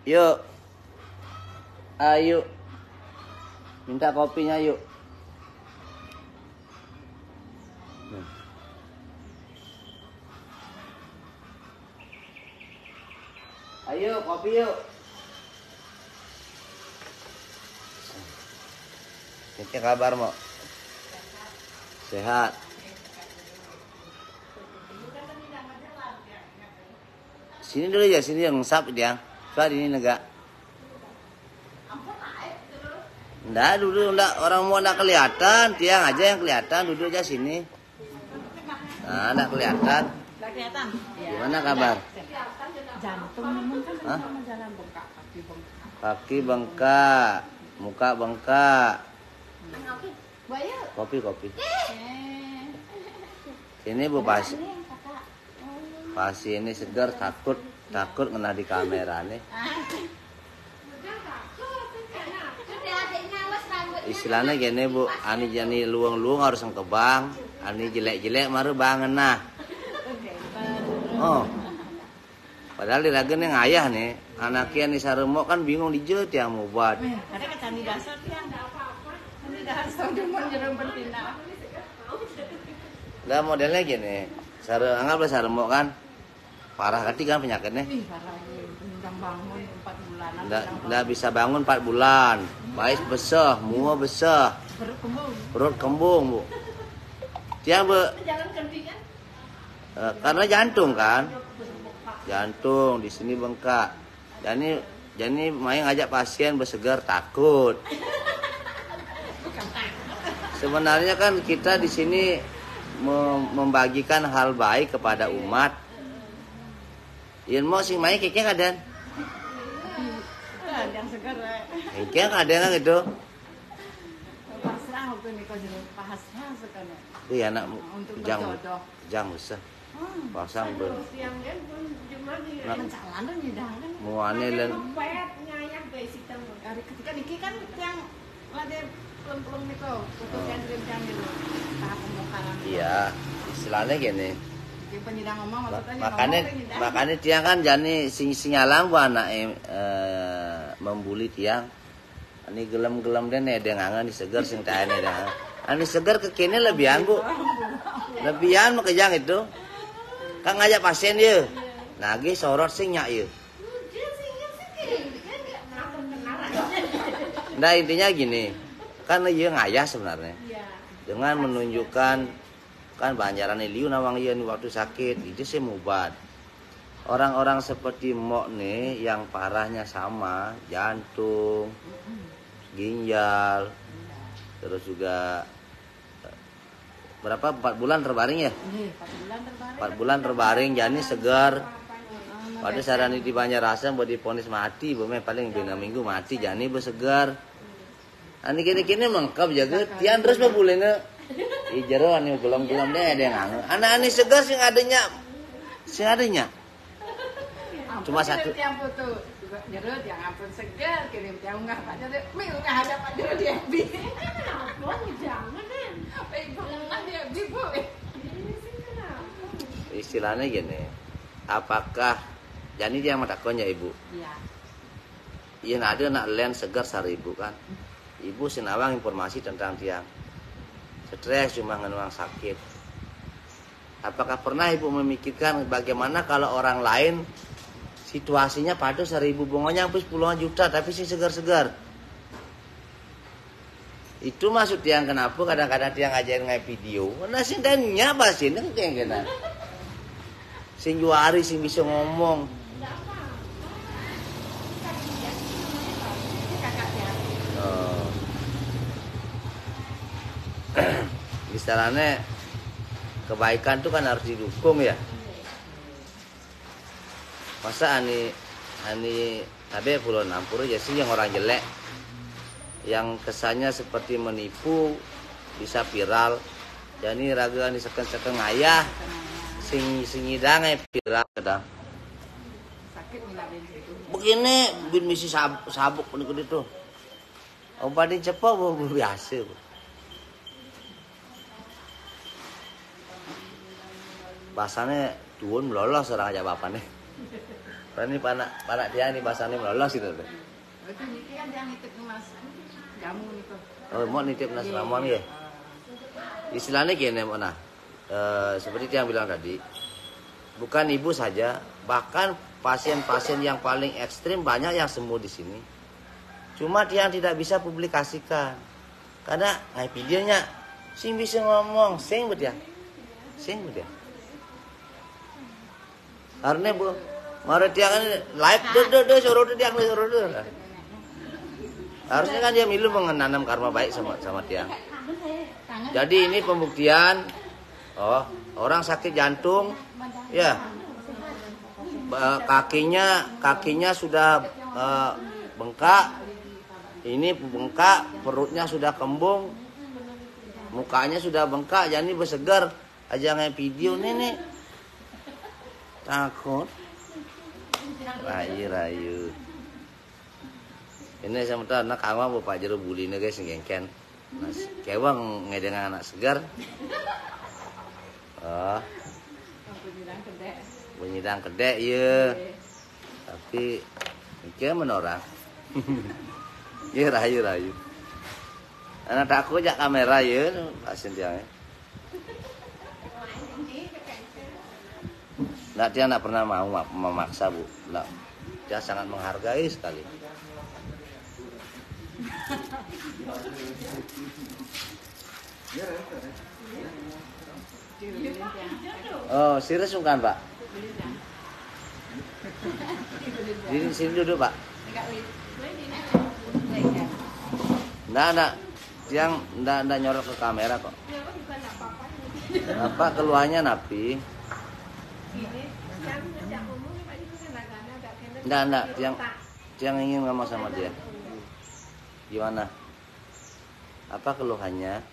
Yuk. Ayo. Minta kopinya yuk. Ayo kopi yuk. Ini kabar mau? Sehat. Sini dulu ya, sini yang sap dia. Coba ini negak. Enggak, duduk enggak, orang mau enggak kelihatan, tiang aja yang kelihatan, duduk aja sini. Nah, enggak kelihatan. Enggak kelihatan. Gimana kabar? Jantung kan sama jalan bengkak, kaki bengkak. Kaki bengkak, muka bengkak. Kopi. Ini Bu Pasi ini segar, takut kena di kamera nih. Istilahnya gini Bu, ani jani luang-luang harus kebang, ani jelek-jelek maru bangen nah. Oh. Padahal di lagen yang ayah nih, anaknya nih saremok kan bingung dijet yang mau buat. Ada ke candi dasar tiang. Candi dasar cuma jerem betina. Lah modelnya gini, anggaplah saremok kan, parah kati kan penyakitnya. Ih, parah ini, penundang bangun 4 bulanan. Nggak bisa bangun 4 bulan, bais besar, mual besar, perut kembung Bu. Tiang Bu, karena jantung kan, jantung di sini bengkak. Jadi main ngajak pasien bersegar takut. Sebenarnya kan kita di sini membagikan hal baik kepada umat. Yang mau sing main kayaknya kadan. Yang segar. Kayaknya kadan gitu. Pasrah waktu ini kau jadi pasrah sekarang. Iya anak jang besar. Pasang ber. Mencalon nyedangan. Muane len. Ketika niki kan yang lade pelung-pelung itu, putus yang gitu. Tahap pembongkaran. Iya, istilahnya gini. Penyidang ngomong maksudnya. Makanya tiang kan jani singalang bu anak membuli tiang. Ani gelem-gelem deh nih dengangan di segar sing tanya dah. Ani segar kekini lebihan Bu. Lebihan mau kejang itu. Kan ngajak pasien dia. Nagi sorot sing nyak ieu. Nah intinya gini, kan ieu ngayah sebenarnya. Dengan menunjukkan kan banjaran liu nawang ieu waktu sakit, itu sih mubat. Orang-orang seperti Mok nih yang parahnya sama, jantung, ginjal, terus juga berapa 4 bulan terbaring ya? 4 bulan terbaring, jadi segar. Pada sarani di Banjarasa buat diponis mati, bume paling 2 minggu mati, jadi bersegar. Ani kini mengkap jaga, tian terus babulena. Ijero ani gelom-gelom deh ada yang ngange. Anak-anak segar sing adanya. Cuma satu. Tiang foto juga jerut yang ampun segar kirim tiang enggak Pak Jerut. Mi enggak ada Pak Jerut di FB. Kenapa jangan kan? Ibu enggak di FB Bu. Istilahnya gini. Apakah jadi dia matakonnya Ibu? Iya. Iya ada nak len segar 1.000 kan. Ibu sinawang informasi tentang tiang. Stres cuma ngenuang sakit. Apakah pernah Ibu memikirkan bagaimana kalau orang lain situasinya pada 1.000 bongonya sampai puluhan juta tapi sih segar-segar. Itu maksud tiang kenapa kadang-kadang tiang ngajarin ngai video. Nah sing tanya apa sih neng tiang kena. Sing juari sing bisa ngomong. Oh. Istilahnya kebaikan tuh kan harus didukung ya. Masa ani ada pulau nampur aja sih yang orang jelek yang kesannya seperti menipu bisa viral. Jadi raga ani seken ayah sing hidang viral kadang. Begini bin misi sabuk penikut itu. Obatin cepat biasa. Bahasanya tuun lolos orang aja bapaknya. Ini panak dia ini bahasanya melolos gitu. Itu niki kan dia nitip Mas jamu niku. Oh, mau nitip nas ramuan ya. Istilahnya gini, mana? Seperti yang bilang tadi, bukan ibu saja, bahkan pasien-pasien yang paling ekstrim banyak yang sembuh di sini. Cuma dia yang tidak bisa publikasikan, karena videonya sing bisa ngomong, sing betul, sing betul. Karena bu, mari dia kan live, suruh dia. Harusnya kan dia milu menanam karma baik sama dia. Jadi ini pembuktian. Oh, orang sakit jantung, ya, kakinya sudah bengkak, ini bengkak, perutnya sudah kembung, mukanya sudah bengkak, jadi bersegar, aja nge video nih, takut, rayu. Ini sama tuh anak awam bapak jeruk buli nih guys, ngengken, mas, kewang ngedeng anak segar. Oh, penyidang kedek ya, tapi mikir menorang, ya rayu. Anak takut jak kamera ya, pasien dia. Nah dia nak pernah mau memaksa bu, nah, dia sangat menghargai sekali. Oh, serius bukan Pak? Di sini duduk Pak. Enggak. Yang enggak nyorot ke kamera kok. Apa keluhannya napi? Enggak. Yang ingin ngomong sama dia. Gimana? Apa keluhannya?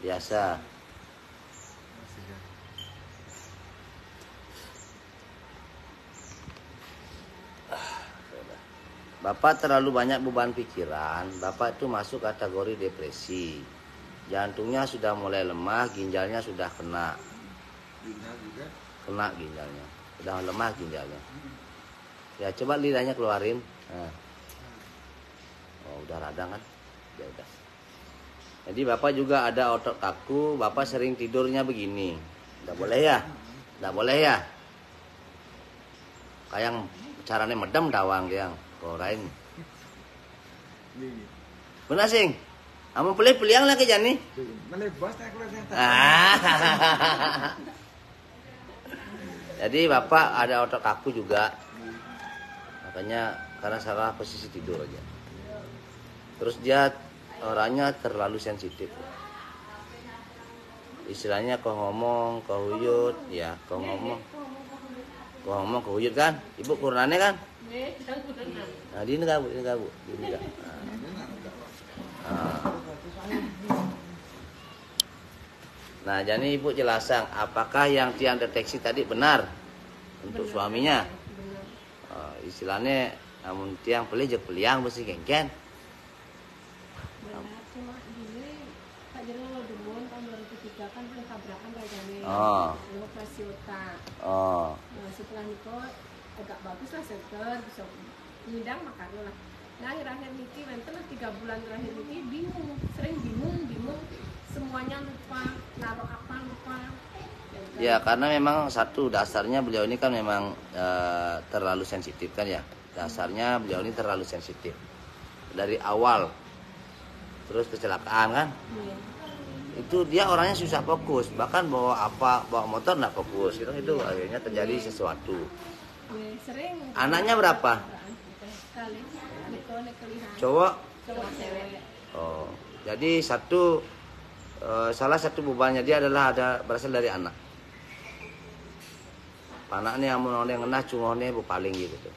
Biasa. Bapak terlalu banyak beban pikiran. Bapak itu masuk kategori depresi. Jantungnya sudah mulai lemah, ginjalnya sudah kena. Kena ginjalnya. Sudah lemah ginjalnya. Ya coba lidahnya keluarin. Nah. Oh udah radang kan? Ya udah. Jadi bapak juga ada otot kaku, bapak sering tidurnya begini. Nggak boleh ya. Kayak caranya medem dawang dia, korain. Benar sing? Kamu peliang lagi jani? Jadi bapak ada otot kaku juga. Makanya karena salah posisi tidur aja. Terus dia orangnya terlalu sensitif. Istilahnya kau ngomong, kau huyut, ya kau ngomong, kau huyut kan? Ibu kurunannya kan? Nah, ini enggak bu. Nah, jadi ibu jelaskan apakah yang tiang deteksi tadi benar untuk suaminya? Istilahnya, namun tiang peliang bersih kengken. Operasi otak. Setelah itu agak bagus lah seger, bisa nyidang makan lah. Nah akhir-akhir niki nanti 3 bulan terakhir niki sering bingung, semuanya lupa, naruh apa lupa. Ya karena memang satu dasarnya beliau ini kan memang terlalu sensitif kan ya. Dasarnya beliau ini terlalu sensitif dari awal. Terus kecelakaan kan? Itu dia orangnya susah fokus, bahkan bawa motor nggak fokus, itu akhirnya terjadi sesuatu. Anaknya berapa? Cowok? Oh, jadi salah satu bebannya dia adalah berasal dari anak. Anaknya yang ngena cungone bu paling gitu tuh.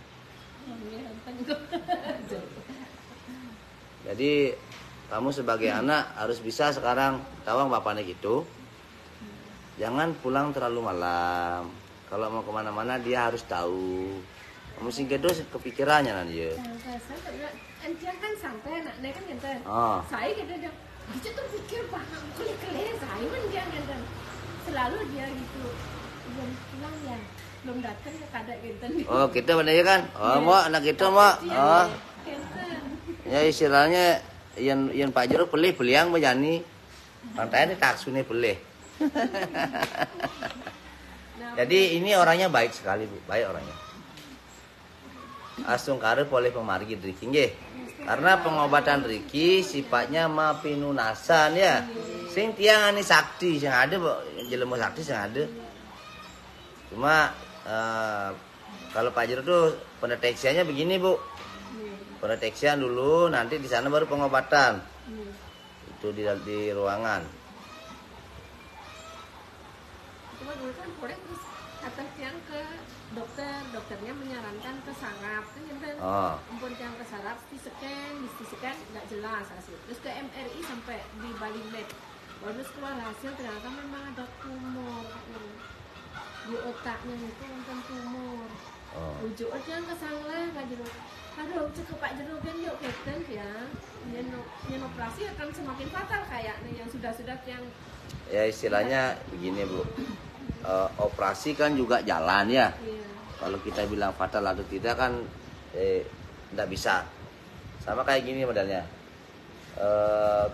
Jadi kamu sebagai anak harus bisa sekarang tawang bapaknya gitu. Jangan pulang terlalu malam. Kalau mau kemana-mana dia harus tahu. Kamu sing kedo kepikirannya nanti ya. Dia kan sampai anaknya kan ngenten. Saya gitu dia tuh pikir banget kele-kele saya kan dia ngenten. Selalu dia gitu belum pulang ya, belum datang ya kada kinten. Oh, kita bener kan? Oh, mau anak kita mau. Oh. Ya istilahnya yang Pak Jero pelih beliang bejani. Pantai ini taksune pelih. Jadi ini orangnya baik sekali, Bu. Baik orangnya. Asung karep oleh pemargi Riki nggih. Karena pengobatan Riki sifatnya mapinunasan ya. Sing tiang ani sakti sing ada, jelema sakti sing ada. Cuma kalau Pak Jero tuh pendeteksiannya begini, Bu. Pendeteksian dulu, nanti di sana baru pengobatan. Itu di ruangan. Cuma dulu kan boleh terus kata tiang ke dokter, dokternya menyarankan ke saraf kan yang Oh. ampun tiang ke saraf di scan nggak jelas hasil. Terus ke MRI sampai di Bali Lab. Baru keluar hasil ternyata memang ada tumor di otaknya itu tentang tumor. Oh. Ujuk aja ke sana Pak Jero. Aduh, cukup Pak Jero kan yuk Captain ya. Yang operasi akan semakin fatal kayaknya yang sudah yang Ya istilahnya begini, Bu. Operasi kan juga jalan ya. iya. Kalau kita bilang fatal atau tidak kan tidak bisa. Sama kayak gini modelnya.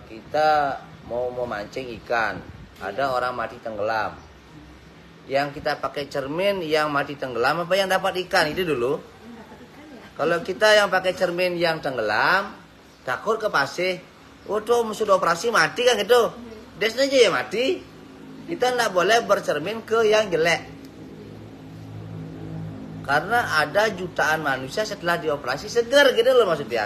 Kita mau memancing ikan, ada orang mati tenggelam. Yang kita pakai cermin yang mati tenggelam apa yang dapat ikan itu dulu. Kalau kita yang pakai cermin yang tenggelam, takut ke pasir, waduh sudah operasi mati kan gitu. Des aja ya mati. Kita nggak boleh bercermin ke yang jelek. Karena ada jutaan manusia setelah dioperasi segar gitu loh maksudnya.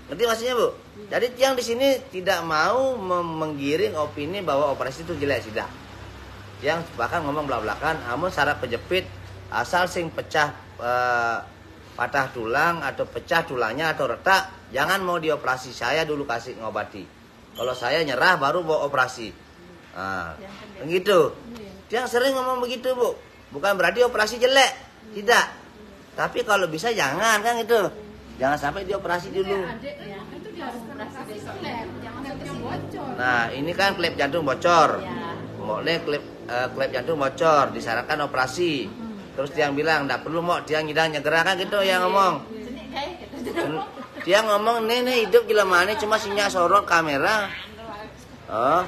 Ngerti maksudnya, Bu? Jadi yang di sini tidak mau menggiring opini bahwa operasi itu jelek, tidak. Yang bahkan ngomong belak-belakan, namun saraf kejepit asal sing pecah patah tulang atau pecah tulangnya atau retak, jangan mau dioperasi. Saya dulu kasih ngobati. Kalau saya nyerah baru mau operasi. Nah, begitu. Dia sering ngomong begitu, Bu. Bukan berarti operasi jelek, tidak. Tapi kalau bisa jangan kan itu. Jangan sampai dioperasi dulu. Nah, ini kan klep jantung bocor. Boleh klep jantung bocor, disarankan operasi. Terus dia bilang, enggak perlu mau dia ngidang nyegera kan gitu yang ngomong. Dia ngomong, "Nenek hidup jelema cuma sinyal sorot kamera." Oh.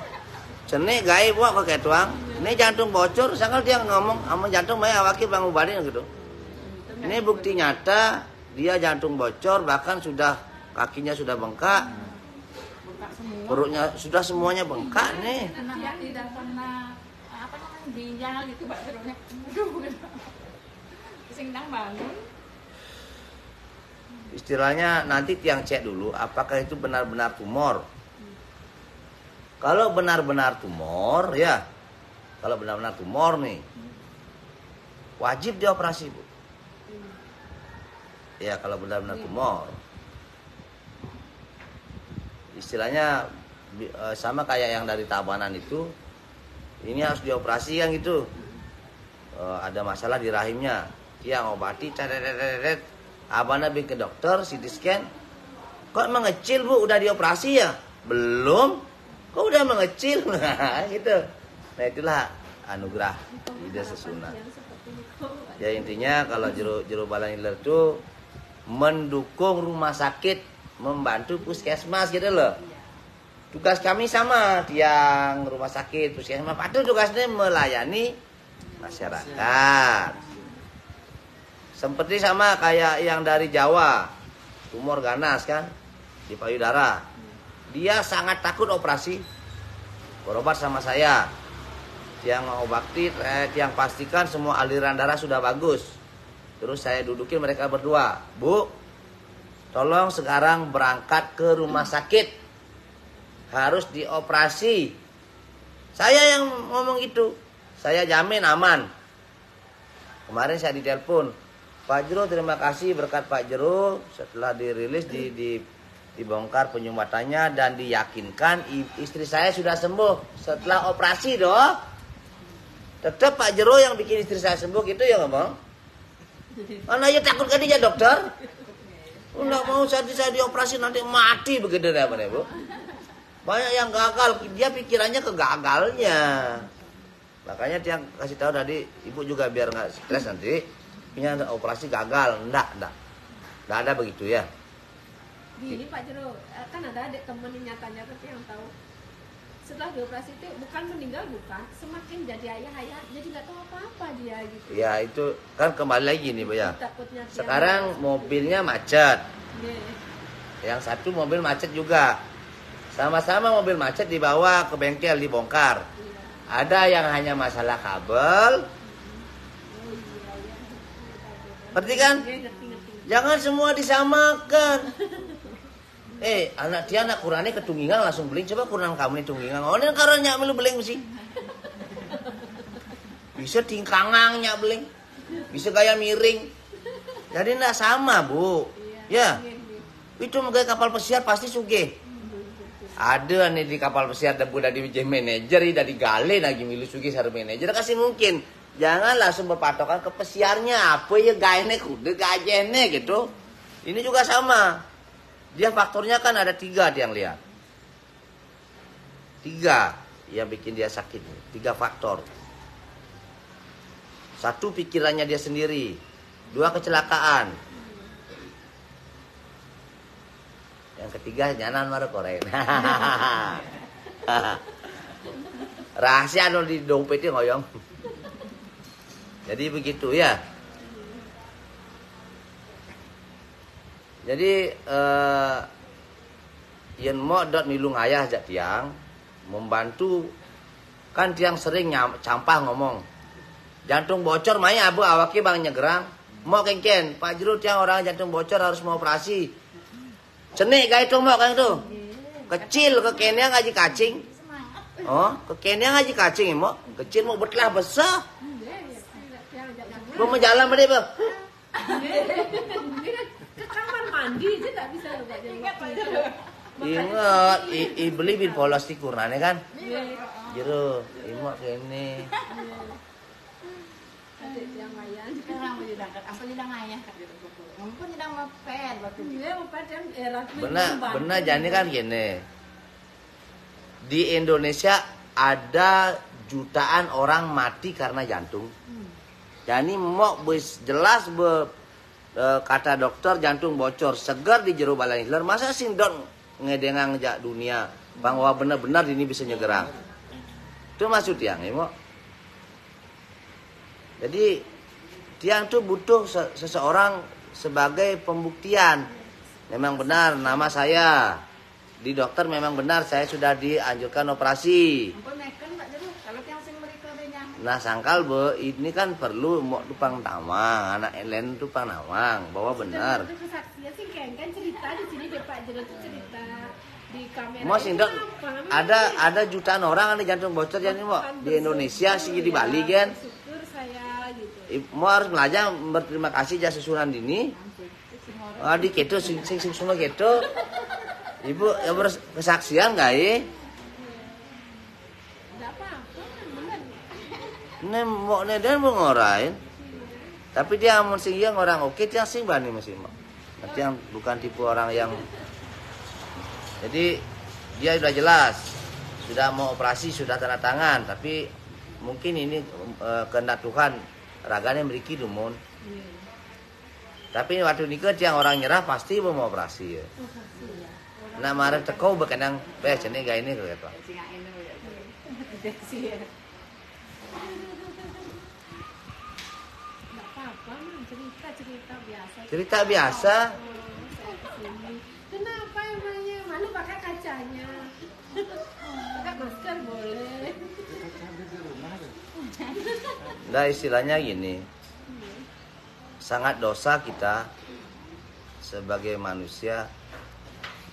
Cenek gaib kok kayak tuang. Ini jantung bocor, sakal dia ngomong, "Amun jantung mah awake pangubadin gitu." Ini bukti nyata dia jantung bocor, bahkan sudah kakinya sudah bengkak. Perutnya sudah semuanya bengkak nih. Tidak pernah apa namanya ginjal gitu Pak Jeronya. Aduh. Sing nang bangun. Istilahnya nanti tiang cek dulu apakah itu benar-benar tumor. Kalau benar-benar tumor ya, kalau benar-benar tumor nih, wajib dioperasi, Bu. Ya kalau benar-benar tumor. Istilahnya sama kayak yang dari Tabanan itu, ini harus dioperasi yang gitu. Ada masalah di rahimnya, dia ngobati, abana bikin ke dokter, CT scan, kok mengecil Bu, udah dioperasi ya? Belum, kok udah mengecil, gitu. Nah itulah anugerah ide sesunat. Ya intinya kalau jero balan iler itu mendukung rumah sakit, membantu puskesmas gitu loh. Tugas kami sama tiang rumah sakit, puskesmas, itu tugasnya melayani masyarakat. Seperti sama kayak yang dari Jawa, tumor ganas kan di payudara. Dia sangat takut operasi. Berobat sama saya. Yang ngobati, yang pastikan semua aliran darah sudah bagus. Terus saya dudukin mereka berdua. Bu, tolong sekarang berangkat ke rumah sakit. Harus dioperasi. Saya yang ngomong itu. Saya jamin aman. Kemarin saya ditelepon. Pak Jero, terima kasih berkat Pak Jero. Setelah dirilis dibongkar penyumbatannya dan diyakinkan istri saya sudah sembuh setelah operasi doh. Tetap Pak Jero yang bikin istri saya sembuh gitu ya ngomong. Mana ya takut kan dia dokter? Enggak mau saya dioperasi nanti mati begitu deh Bu. Banyak yang gagal, dia pikirannya kegagalnya. Makanya tiang kasih tahu tadi, ibu juga biar nggak stres nanti, punya operasi gagal, enggak ada begitu ya. Gini Pak Jero, kan ada adik temen yang nyatanya tapi yang tahu setelah dioperasi itu bukan meninggal, bukan, semakin jadi ayah jadi nggak tahu apa-apa dia gitu. Ya itu kan kembali lagi nih Bu ya. Takutnya dia Sekarang mobilnya macet, Iya. yang satu mobil macet juga, sama-sama mobil macet dibawa ke bengkel dibongkar. Iya. Ada yang hanya masalah kabel, Oh iya ya. ngerti kan? Iya, ngerti. Jangan semua disamakan. Anak kurangnya ketunggingan langsung beling. Coba kurang kamu nih tunggingan. Oh, ini karena melu beling mesti. Bisa tingkangang nyak beling. Bisa gaya miring. Jadi enggak sama, Bu. Ya. Itu megay kapal pesiar pasti sugih. Ada nih di kapal pesiar dan udah di manajer, dari gale lagi milu sugih sareng manajer kasih mungkin. Jangan langsung berpatokan ke pesiarnya. Apa ya gaene kudu gajene gitu. Ini juga sama. Dia faktornya kan ada 3 yang lihat. 3 yang bikin dia sakit. 3 faktor. 1 pikirannya dia sendiri. 2 kecelakaan. Yang ketiga nyanan marah koreng. Rahasia di dompetnya ngoyong. Jadi begitu ya. Jadi yen mau dot milung ayah jak tiang membantu kan tiang sering campah ngomong jantung bocor maya abu awaki bang nyegerang mau kengken Pak Jero tiang orang jantung bocor harus mau operasi cenik kayak itu mau kan itu kecil ke Kenya ngaji kacing ke Kenya ngaji kacing mau kecil mau betlah besar mau jalan berde bang kamar mandi aja tak bisa loh Pak Jero. Ingat, beli bil polos di kurnane kan? Jero, imak kene. Adik yang mayan. Sekarang mau didangkat, apa didang ayah? Ampun didang moped waktu itu. Dia moped yang era Benar jadi kan gini. Di Indonesia ada jutaan orang mati karena jantung. Jadi mau jelas kata dokter jantung bocor segar di jero balai hiler masa sing don ngedengang jak dunia bahwa benar-benar ini bisa nyegerang itu maksud tiang ya jadi tiang tuh butuh seseorang sebagai pembuktian memang benar nama saya di dokter memang benar saya sudah dianjurkan operasi. Ampun neken Pak Jero, kalau tiang sing mereka benyang. Nah sangkal ini kan perlu mau tupang tamang anak Ellen tupang nawang bahwa benar. Itu kesaksian sih kan cerita di sini deh Pak Jero tuh cerita di kamera. Mau sindok ada jutaan orang ada jantung bocor jadi mau di Indonesia sih di Bali kan. Syukur saya gitu. Mau harus belajar berterima kasih jasa susunan dini. Adik itu sing semua gitu. Ibu ya berkesaksian nggak ya? Enggak apa-apa, benar. Ini mau neden mau ngorain. Tapi dia amun sing yang orang oke dia sing bani masih mau. Nanti yang bukan tipe orang yang jadi dia sudah jelas sudah mau operasi sudah tanda tangan tapi mungkin ini kehendak Tuhan raganya memiliki dumun. Tapi waktu nikah yang orang nyerah pasti mau operasi ya. Nah marah teko bekenang cene gak ini gitu. Sing anu ya. Deksi ya. Enggak apa-apa, cerita biasa. Cerita biasa. Kenapa emangnya? Mana pakai kacanya? Pakai masker boleh. Nah istilahnya gini. Sangat dosa kita sebagai manusia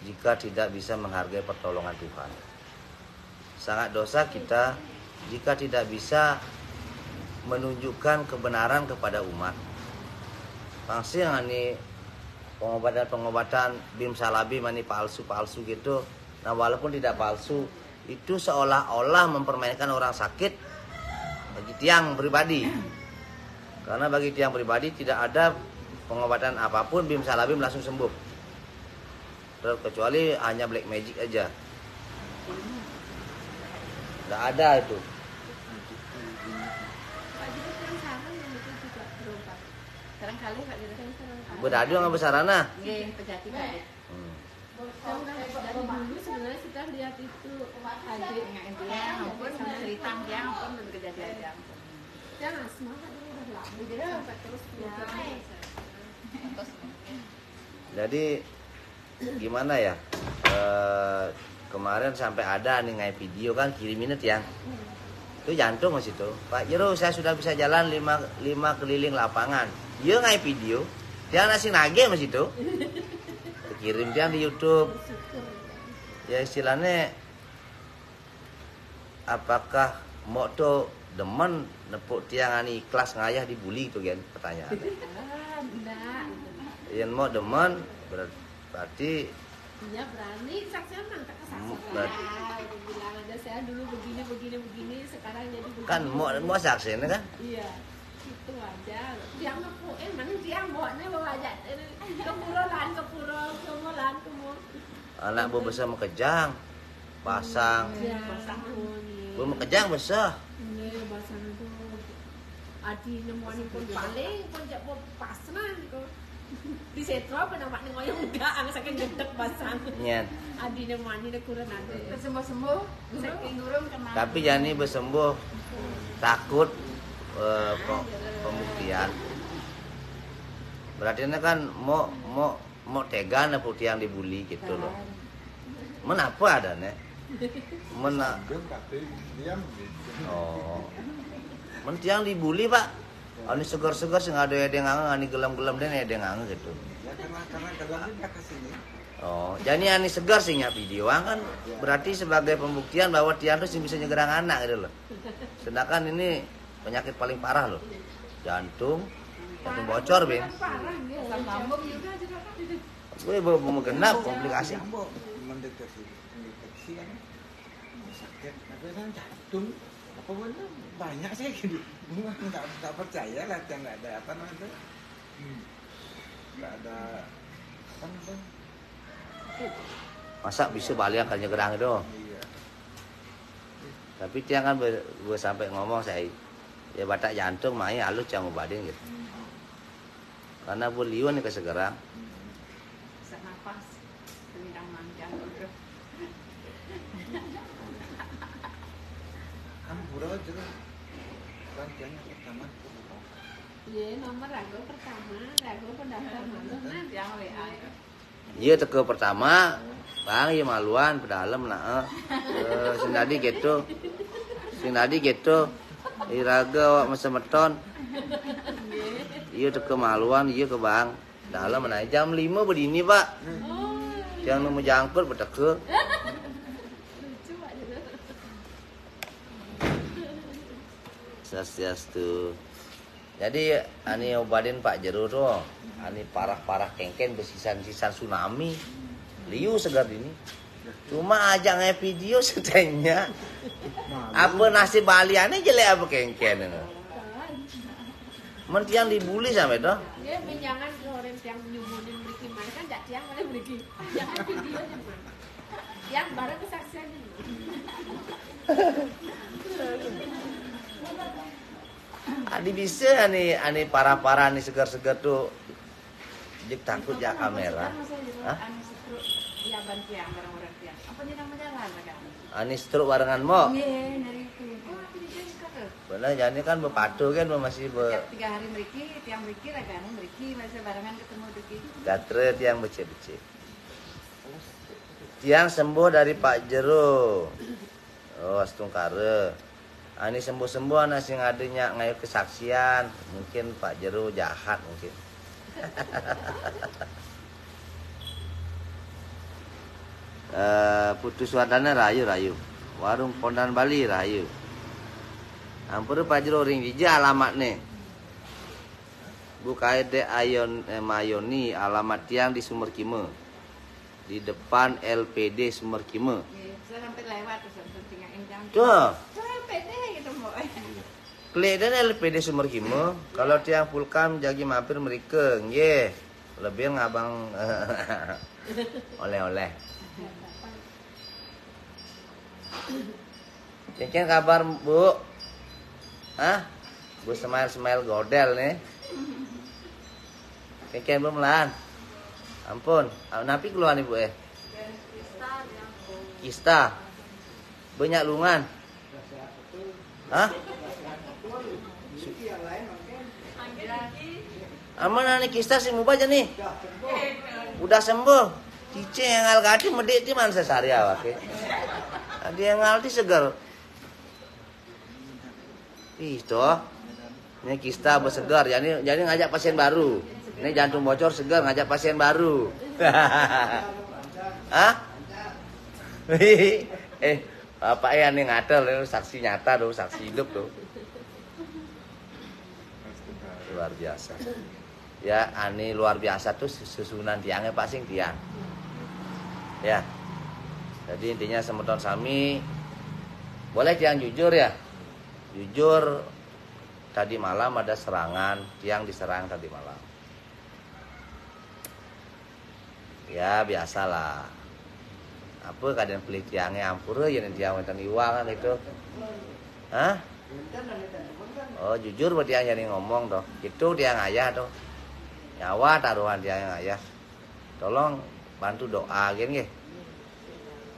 jika tidak bisa menghargai pertolongan Tuhan. Sangat dosa kita jika tidak bisa menunjukkan kebenaran kepada umat. Pasti ini pengobatan bim salabi mani palsu gitu. Nah walaupun tidak palsu itu seolah-olah mempermainkan orang sakit bagi tiang pribadi. Karena bagi tiang pribadi tidak ada pengobatan apapun bim salabim langsung sembuh. Kecuali hanya black magic aja. Tidak ada itu. Sekarang kali Pak Jero. Beradu nggak besarana. Nggih, pejati kali. Dari dulu sebenarnya kita lihat itu adik Dia ampun cerita dia ampun udah kejadian dia. yang asma kan udah lama sampai terus Jadi gimana ya? Kemarin sampai ada nih ngai video kan kirimin tiang. Itu jantung mas itu. Pak Jero saya sudah bisa jalan 5 keliling lapangan. Dia ngai video. Dia nasi nage mas itu. Kirim dia di YouTube. Ya istilahnya apakah mau tuh demen nepuk tiang ani ikhlas ngayah dibully itu kan pertanyaan. enggak Yang mau demen berarti dia berani saksinya memang tak kesaksian udah bilang ada saya dulu begini sekarang jadi begini kan mau saksinya kan? iya itu aja dia ngaku mana dia bawa aja ke purolan Anak bu besar mau kejang pasang bu mau kejang besar ini basang itu adi nemuan pun paling pun jak pasna gitu di setro apa nampak ngoyong enggak saking gedek basang Nyen. adi nemuan ini kurang ada Sembuh-sembuh, saking durung kena. Tapi jani bersembuh takut pembuktian berarti ini kan mau tega nepuk tiang dibully gitu loh. Menapa ada nih? Oh. Men tiang dibully, Pak. Ani segar-segar sing ada yang ngange, ani gelam-gelam dan ada yang ngange gitu. Ya karena gelam dia ke sini. Oh, jadi ani segar sih nya video kan berarti sebagai pembuktian bahwa tiang tuh bisa nyegerang anak gitu loh. Sedangkan ini penyakit paling parah loh. Jantung bocor, Bing. parah ya Lambung juga Gue mau genap komplikasi. Jambok mendeteksi kan sakit. Tapi kan jantung apa benar banyak sih gitu. Nggak percaya lah yang nggak ada apa namanya. Nggak ada apa namanya. Masa bisa balik akan nyegerang itu? Iya. Tapi tiang kan gue sampai ngomong saya ya batak jantung main halus jangan bading gitu. Karena beliau nih kesegerang. sesak nafas, bidang manjang udah. Ampura juga rancangan pertama. iya nomor ragu pertama ragu pendaftar malu nah Yang WA. Iya teke pertama, bang iya maluan pedalem nah. Sinadi gitu. Iraga awak masa meton. Iya teke maluan iya ke bang. Dalam mana jam 5 berdini pak. Yang nemu jangkut beteke. lucu pak Jero Swastiastu. Jadi ani obatin Pak Jero tuh, ani parah-parah kengken besisan-sisan tsunami. Liu segar ini. Cuma aja nge video setenya. Apa nasib baliannya jelek apa kengken ini. Mentiang dibully sampai tuh. dia menjangan ke orang yang nyumunin beri mana kan jak tiang mana beri jangan video aja man yang barang kesaksian Adi bisa ani parah-parah ani segar-segar tuh. Jik takut ya kamera. Hah? Ya bantian barang-barang tiang. Apa dia namanya lah kan? Ani stroke barengan mo. Iya, dari itu. Oh, aku di sini sekarang. Bener jadi kan bepatu kan masih Tiap 3 hari meriki, tiang meriki ragane meriki masih barengan ketemu deki. gatre tiang becek-becek. Tiang sembuh dari Pak Jero. Oh, astungkare. Ani sembuh-sembuh ana sing adenya ngayu kesaksian. Mungkin Pak Jero jahat mungkin. Putus wadana rayu. Warung Pondan Bali rayu. Ampun Pak Jero ring dija alamat nih. Bu KD Mayoni alamat tiang di Sumber Kime. Di depan LPD Sumber Kime. Iya, saya sampai lewat terus tinggalin jam. Tuh. Sampai deh gitu mau. Klik dan LPD Sumber Kime. Kalau tiang pulkam jagi mampir mereka. Nggih. Lebih ngabang oleh-oleh. Cengken kabar Bu? Hah? Bu smile-smile godel nih. Keken belum lan. Ampun, napi keluar nih Bu Kista. Banyak lungan. Hah? Aman nih kista sih mau baca nih. Udah sembuh. Cice yang ngal medit di mana sesari awak. Ada yang ngal di segar. Itu. Ini kista bersegar. Jadi ngajak pasien baru. Ini jantung bocor segar ngajak pasien baru. Hah? Bapak ya nih ngatel saksi nyata tuh, saksi hidup tuh. Luar biasa. Ya, ani luar biasa tuh susunan tiangnya Pak Sing tiang. Ya. Jadi intinya semeton sami boleh tiang jujur ya. Jujur tadi malam ada serangan, tiang diserang tadi malam. Ya, biasalah. Apa kadang pelit tiangnya ampur ya tiang wonten iwang kan itu. Hah? Oh, jujur buat tiang jadi ngomong toh. Itu tiang ayah toh. Nyawa taruhan tiang ayah. Tolong bantu doa gini nggih.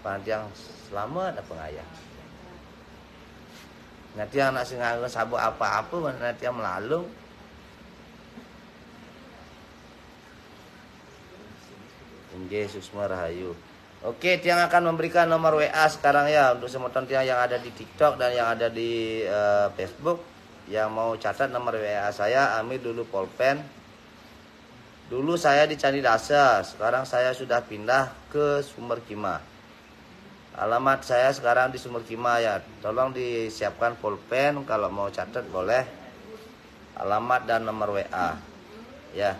Bantu yang selamat apa ngayah. Nanti anak sing nganggo sabuk apa-apa nanti yang melalung. Yesus Rahayu. Oke, tiang akan memberikan nomor WA sekarang ya untuk semeton tiang yang ada di TikTok dan yang ada di Facebook. Yang mau catat nomor WA saya Amir dulu Polpen. Dulu saya di Candi Dasa, sekarang saya sudah pindah ke Sumber Kima. Alamat saya sekarang di Sumber Kima ya. Tolong disiapkan pulpen kalau mau catat boleh. Alamat dan nomor WA. Ya.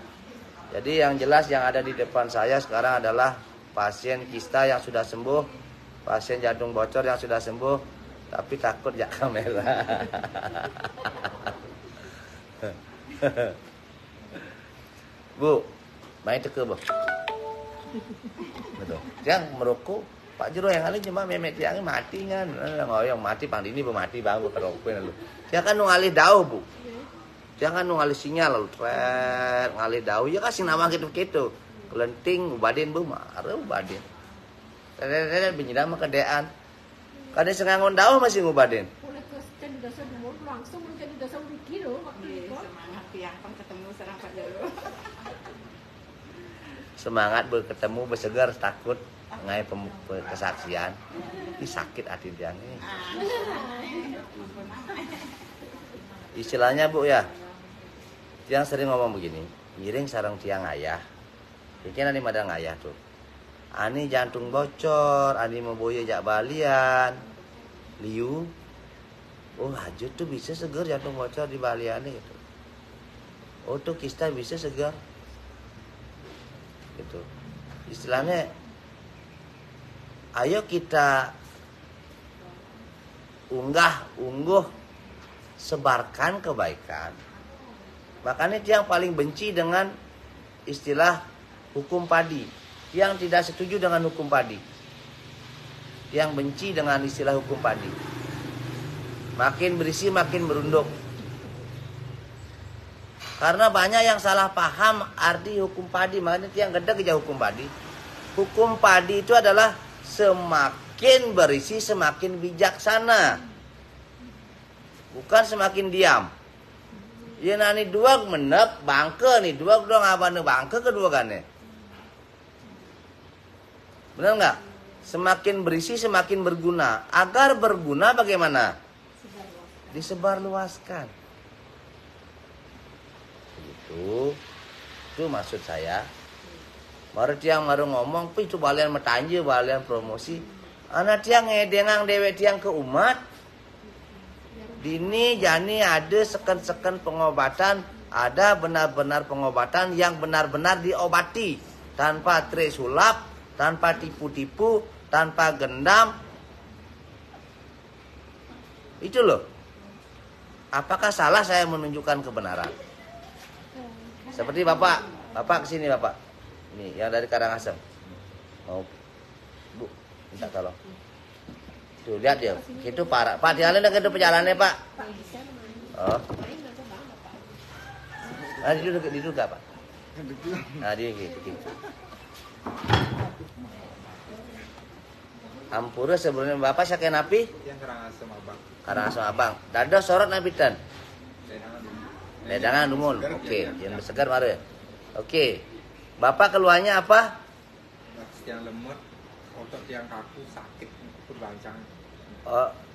Jadi yang jelas yang ada di depan saya sekarang adalah pasien kista yang sudah sembuh, pasien jantung bocor yang sudah sembuh, tapi takut ya kamera. Bu, main teke bu. Betul. Yang merokok, Pak Jero yang kali cuma memet tiangnya mati kan. Ngoyong mati pang dini bu mati bang bu kerokoknya lu. Dia kan ngalih dau bu. Jangan ngalih sinyal lalu tret ngalih dau ya kasih nama gitu. Kelenting ubadin bu marah ubadin. Tret benyidam kedean. Kadang sengangon dau masih ngubadin. Mulai ke Candi Dasa Dumur langsung mulai Candi Dasa Wiki loh waktu itu. Semangat tiang pang ketemu serang Pak Jero. Semangat berketemu bersegar takut ngai kesaksian. Ini sakit hati dia nih. Istilahnya bu ya, tiang sering ngomong begini, ngiring sarang tiang ayah. Bikin ani madang ayah tuh. Ani jantung bocor, ani mau boya jak balian, liu. Oh hajut tuh bisa segar jantung bocor di balian itu. Oh tuh kista bisa segar. Gitu. Istilahnya ayo kita ungguh sebarkan kebaikan. Makanya dia yang paling benci dengan istilah hukum padi, yang tidak setuju dengan hukum padi, yang benci dengan istilah hukum padi. Makin berisi makin berunduk. Karena banyak yang salah paham arti hukum padi. Makanya yang gede aja hukum padi. Hukum padi itu adalah semakin berisi semakin bijaksana. Bukan semakin diam. Ya nani dua menek bangke nih. Dua dong abang bangke kedua kan nih. Benar nggak? Semakin berisi semakin berguna. Agar berguna bagaimana? Disebarluaskan. Itu maksud saya. Baru tiang baru ngomong, itu balian metanje, balian promosi. Anak tiang ngedengang dewek tiang ke umat. Dini jani ada seken-seken pengobatan, ada benar-benar pengobatan yang benar-benar diobati tanpa trik sulap, tanpa tipu-tipu, tanpa gendam. Itu loh. Apakah salah saya menunjukkan kebenaran? Seperti Bapak kesini Bapak. Ini yang dari Karangasem. Mau Bu, minta tolong. Tuh lihat dia, itu parah. Pak, jalan dah ke perjalanannya Pak. Oh. Duduk Pak. Nah, dia gitu. Ampura sebelumnya Bapak sakit napi? Yang Karangasem Abang. Karangasem Abang. Dada sorot napi tan. Ledangan Ledangan dumun. Segar, Oke, ya. yang segar mare. Oke. Bapak keluarnya apa? Yang lemot, otot yang kaku sakit berbancang.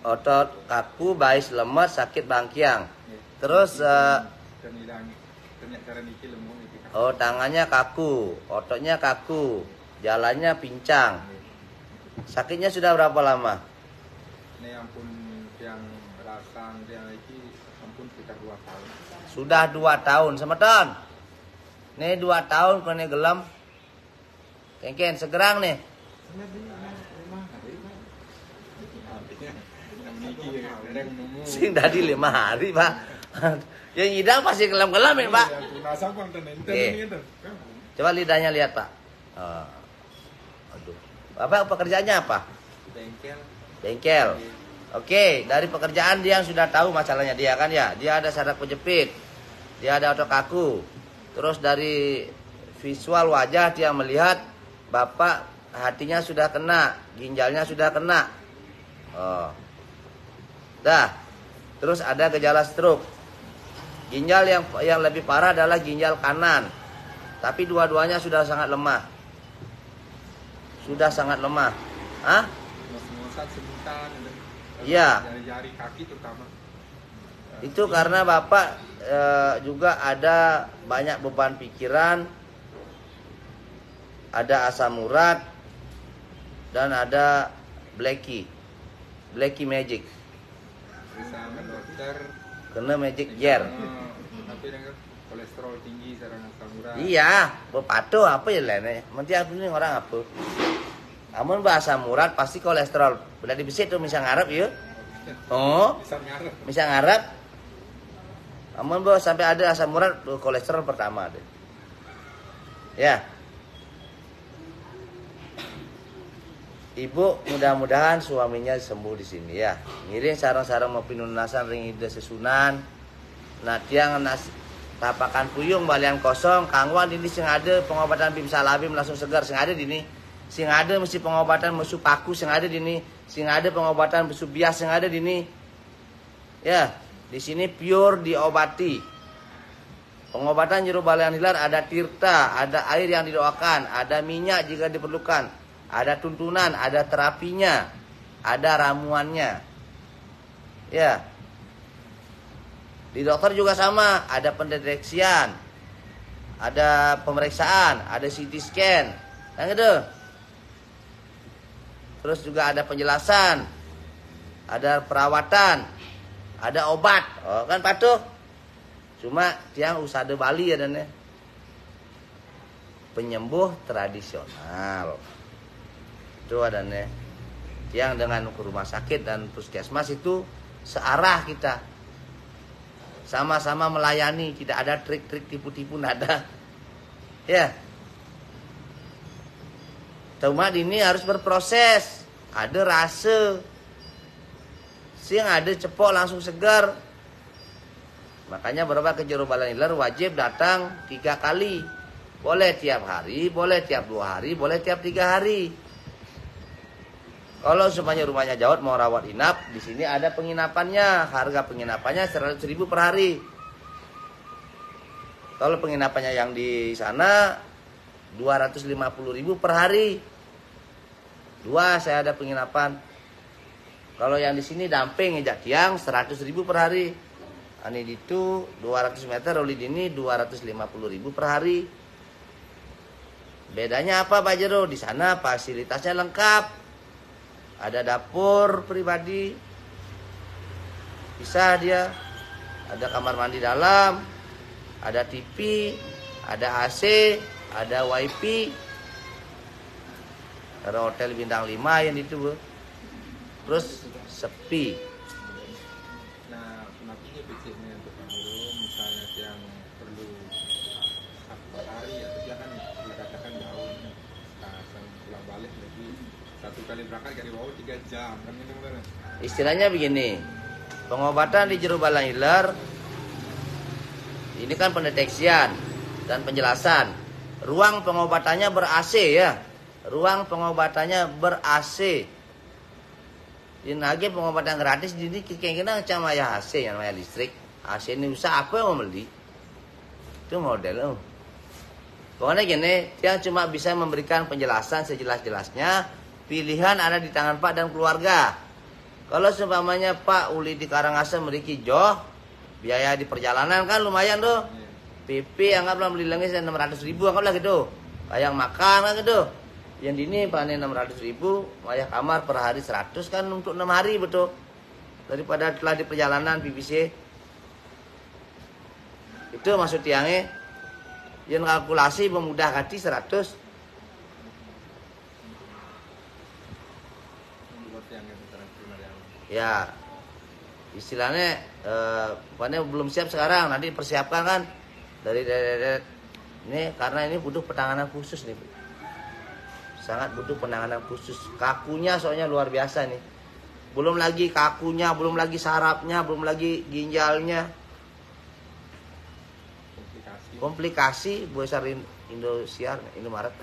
Otot kaku, bais lemes, sakit bangkiang. Ya. Terus Dan hilang ternyata niki lemot itu. tangannya kaku, ototnya kaku, jalannya pincang. Sakitnya sudah berapa lama? Ini ampun yang rasang yang iki ampun sekitar 2 tahun. Sudah 2 tahun, semeton. Nih 2 tahun kene gelam. Kengken segerang nih. Sing tadi 5 hari, Pak. Yang ngidang pasti gelam-gelam ya, Pak. Oke. Coba lidahnya lihat, Pak. Aduh. Bapak pekerjaannya apa? Bengkel. Bengkel. Oke, dari pekerjaan dia sudah tahu masalahnya dia kan ya. Dia ada saraf kejepit. Dia ada otot kaku. Terus dari visual wajah dia melihat Bapak hatinya sudah kena, ginjalnya sudah kena. Dah. Terus ada gejala stroke. Ginjal yang lebih parah adalah ginjal kanan. Tapi dua-duanya sudah sangat lemah. Sudah sangat lemah. Hah? Ngos-ngosan sebutan. Iya. Jari-jari kaki terutama. Itu karena Bapak juga ada banyak beban pikiran, ada asam urat, dan ada blacky magic. Bisa ke dokter. Kena magic jar. Tapi dengan kolesterol tinggi sarana asam urat. Iya, patuh apa ya lainnya. Nanti aku ini orang apa? Amun bahasa urat pasti kolesterol. Bila dibesit tuh misal ngarep ya. Oh, Bisa ngarep. misal ngarep. Amun bahwa sampai ada asam urat kolesterol pertama deh. Ya. Ibu mudah-mudahan suaminya sembuh di sini ya. Ngiring sarang-sarang mau pinunasan ring ida sesunan. Nah tiang nas tapakan puyung balian kosong kangwan ini sing ada pengobatan bim salabim langsung segar sing ada di ini. Sing ada mesti pengobatan musuh paku sing ada di ini. Sing ada pengobatan musuh bias sing ada di ini. Ya, di sini pure diobati. Pengobatan jeruk balian hilar ada tirta, ada air yang didoakan, ada minyak jika diperlukan. Ada tuntunan, ada terapinya, ada ramuannya. Ya. Di dokter juga sama, ada pendeteksian, ada pemeriksaan, ada CT scan. Yang itu. Terus juga ada penjelasan, ada perawatan, ada obat. Oh, kan patuh. Cuma tiang usada Bali ya dan penyembuh tradisional. Itu adanya yang dengan ke rumah sakit dan puskesmas itu searah kita sama-sama melayani, tidak ada trik-trik tipu-tipu nada ya. Tomat ini harus berproses, ada rasa sing ada cepok langsung segar. Makanya berobat ke jeruk balan iler wajib datang 3 kali, boleh tiap hari, boleh tiap 2 hari, boleh tiap 3 hari. Kalau semuanya rumahnya jauh mau rawat inap, di sini ada penginapannya. Harga penginapannya 100.000 per hari. Kalau penginapannya yang di sana 250.000 per hari. 2 saya ada penginapan. Kalau yang di sini damping ngejak tiang 100.000 per hari. Ani itu 200 meter oli dini 250.000 per hari. Bedanya apa Pak Jero? Di sana fasilitasnya lengkap. Ada dapur pribadi, bisa dia, ada kamar mandi dalam, ada TV, ada AC, ada wifi. Karena hotel bintang 5 yang itu, Bu. Terus sepi. Nah, kenapa bikinnya untuk kamu misalnya yang perlu hari atau dia kan katakan jauh nih, pulang balik jadi 1 kali berangkat dari bawah 3 jam kan gitu kan. Istilahnya begini, pengobatan di jeruk balang hilar ini kan pendeteksian. dan penjelasan. Ruang pengobatannya ber-AC ya. Ruang pengobatannya ber-AC. Ini lagi pengobatan gratis jadi kira-kira macam ayah AC yang namanya listrik. AC ini usah apa yang mau beli? Itu model. Pokoknya gini, dia cuma bisa memberikan penjelasan sejelas-jelasnya. Pilihan ada di tangan Pak dan keluarga. Kalau seumpamanya Pak uli di Karangasem meriki jauh, biaya di perjalanan kan lumayan tuh. PP anggaplah beli lagi 600.000 anggaplah gitu. Kayak makan kan gitu. Yang ini panen 600.000, wayah kamar per hari 100 kan untuk 6 hari betul. Daripada telah di perjalanan BBC. Itu maksud tiangnya. Yang kalkulasi memudah hati 100. Ya, istilahnya pokoknya belum siap sekarang, nanti persiapkan kan dari ini karena ini butuh penanganan khusus nih. Sangat butuh penanganan khusus. Kakunya soalnya luar biasa nih. Belum lagi kakunya, belum lagi sarafnya, belum lagi ginjalnya. Komplikasi besar Indosiar, Indomaret.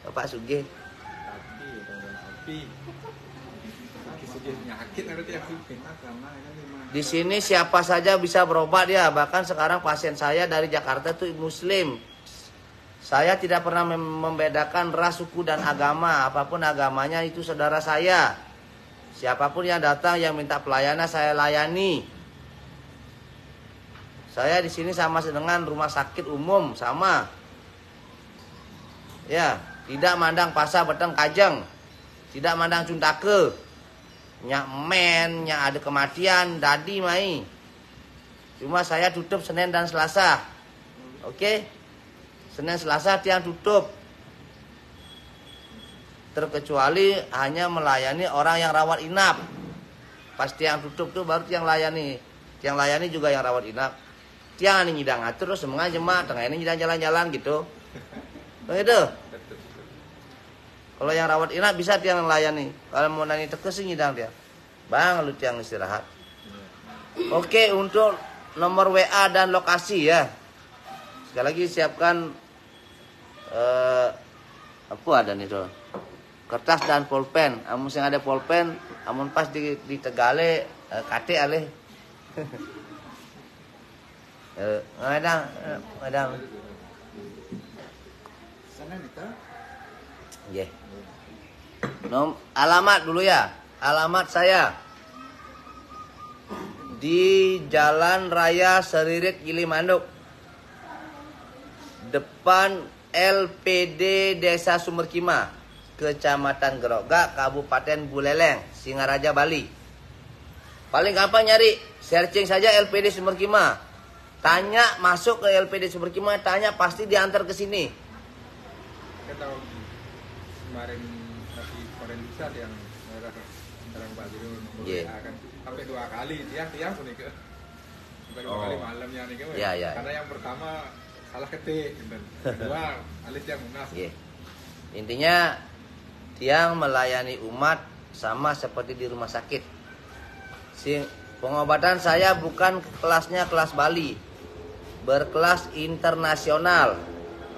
Bapak Sugih. Di sini siapa saja bisa berobat ya. Bahkan sekarang pasien saya dari Jakarta tuh Muslim. Saya tidak pernah membedakan ras, suku, dan agama. Apapun agamanya itu saudara saya. Siapapun yang datang yang minta pelayanan saya layani. Saya di sini sama dengan rumah sakit umum sama. Ya, tidak mandang pasar beteng kajeng. Tidak mandang cuntake. Nyak men, nyak ada kematian, dadi mai. Cuma saya tutup Senin dan Selasa. Oke? Senin Selasa tiang tutup. Terkecuali hanya melayani orang yang rawat inap. Pas tiang tutup tuh baru tiang layani. Tiang layani juga yang rawat inap. Tiang ini nyidang atur terus semangat jemaah tengah ini nyidang jalan-jalan gitu. Begitu. Kalau yang rawat inap bisa tiang layani. Kalau mau nani tekes nyidang dia. Bang, lu tiang istirahat. Oke, untuk nomor WA dan lokasi ya. Sekali lagi siapkan apa ada nih tuh? Kertas dan pulpen. Amun yang ada pulpen, amun pas di Tegale kate alih. Ada. Sana itu. Yeah. Alamat dulu ya. Alamat saya di Jalan Raya Seririt Gilimanuk, depan LPD Desa Sumberkima, Kecamatan Gerogak, Kabupaten Buleleng, Singaraja, Bali. Paling gampang nyari, searching saja LPD Sumberkima. Tanya, masuk ke LPD Sumberkima, tanya pasti diantar ke sini. Kita tahu kemarin masih Korendusa yang antara Pak Guru nomor Yeah. kan sampai 2 kali tiang pun nih ke. Sampai 2 kali malamnya nih ke. Yeah. Karena yang pertama salah ketik dan kedua alis yang munas. Yeah. Intinya tiang melayani umat sama seperti di rumah sakit. Pengobatan saya bukan kelasnya kelas Bali, berkelas internasional.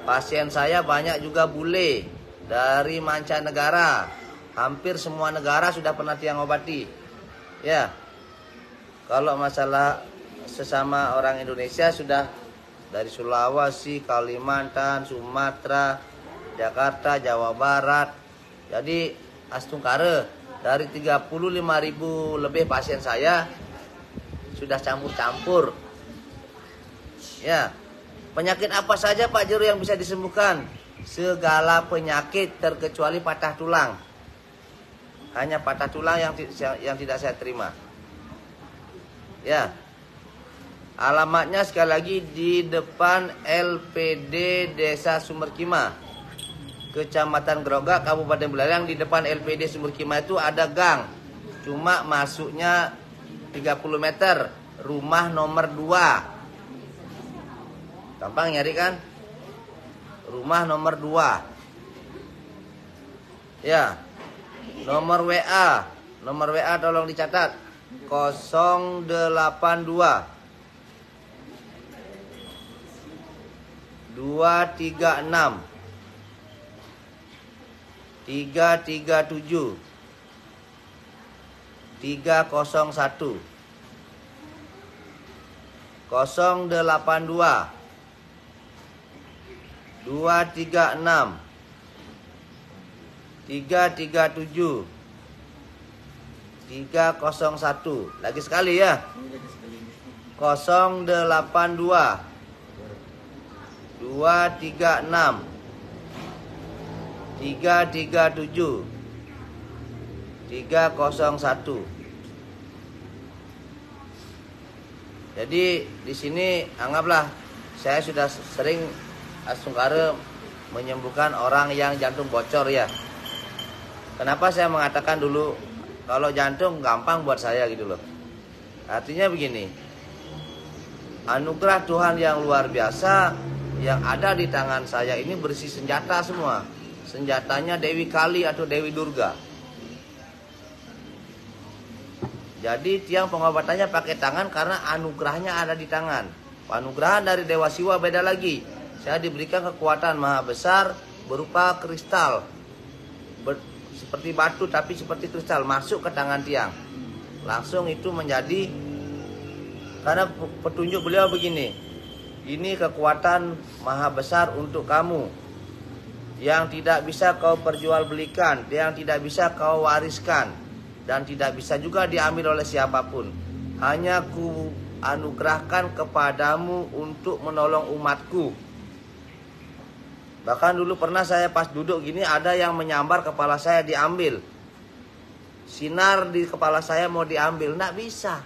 Pasien saya banyak juga bule dari mancanegara. Hampir semua negara sudah pernah tiang obati. Ya. Kalau masalah sesama orang Indonesia sudah dari Sulawesi, Kalimantan, Sumatera, Jakarta, Jawa Barat. Jadi astungkare dari 35.000 lebih pasien saya sudah campur-campur. Ya. Penyakit apa saja Pak Juru yang bisa disembuhkan? Segala penyakit terkecuali patah tulang. Hanya patah tulang yang tidak saya terima. Ya. Alamatnya sekali lagi di depan LPD Desa Sumberkima, Kecamatan Gerogak, Kabupaten Buleleng. Di depan LPD Sumberkima itu ada gang. Cuma masuknya 30 meter. Rumah nomor 2. Gampang nyari kan? Rumah nomor 2. Ya. Nomor WA. Nomor WA tolong dicatat. 082 236 337 301 082 236 337 301. Lagi sekali ya. 082 236 337 301. Jadi di sini anggaplah saya sudah sering Asungkara menyembuhkan orang yang jantung bocor ya. Kenapa saya mengatakan dulu kalau jantung gampang buat saya gitu loh. Artinya begini, anugerah Tuhan yang luar biasa yang ada di tangan saya ini berisi senjata semua. Senjatanya Dewi Kali atau Dewi Durga. Jadi tiang pengobatannya pakai tangan karena anugerahnya ada di tangan. Anugerah dari Dewa Siwa beda lagi. Saya diberikan kekuatan maha besar berupa kristal. Seperti batu tapi seperti kristal masuk ke tangan tiang. Langsung itu menjadi, karena petunjuk beliau begini. Ini kekuatan maha besar untuk kamu. Yang tidak bisa kau perjualbelikan, yang tidak bisa kau wariskan, dan tidak bisa juga diambil oleh siapapun. Hanya ku anugerahkan kepadamu untuk menolong umatku. Bahkan dulu pernah saya pas duduk gini ada yang menyambar kepala saya diambil. Sinar di kepala saya mau diambil, nggak bisa.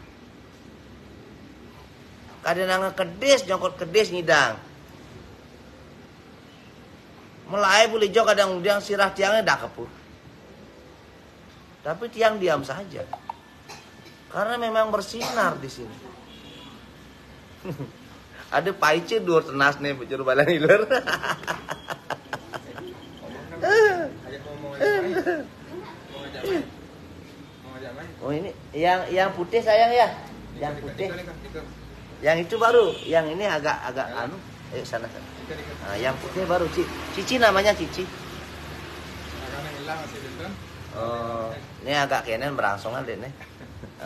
Kadang kedes, jongkot kedes ngidang. Mulai boleh jauh kadang yang sirah tiangnya dah kepuh. Tapi tiang diam saja. Karena memang bersinar di sini. Ada paice dua tenas nih bocor balang hilir. Oh ini yang putih sayang ya. Yang putih. Yang itu baru, yang ini agak anu. Ayo sana. Nah, yang putih baru Cici namanya Cici. Oh, ini agak kenen berangsongan deh nih.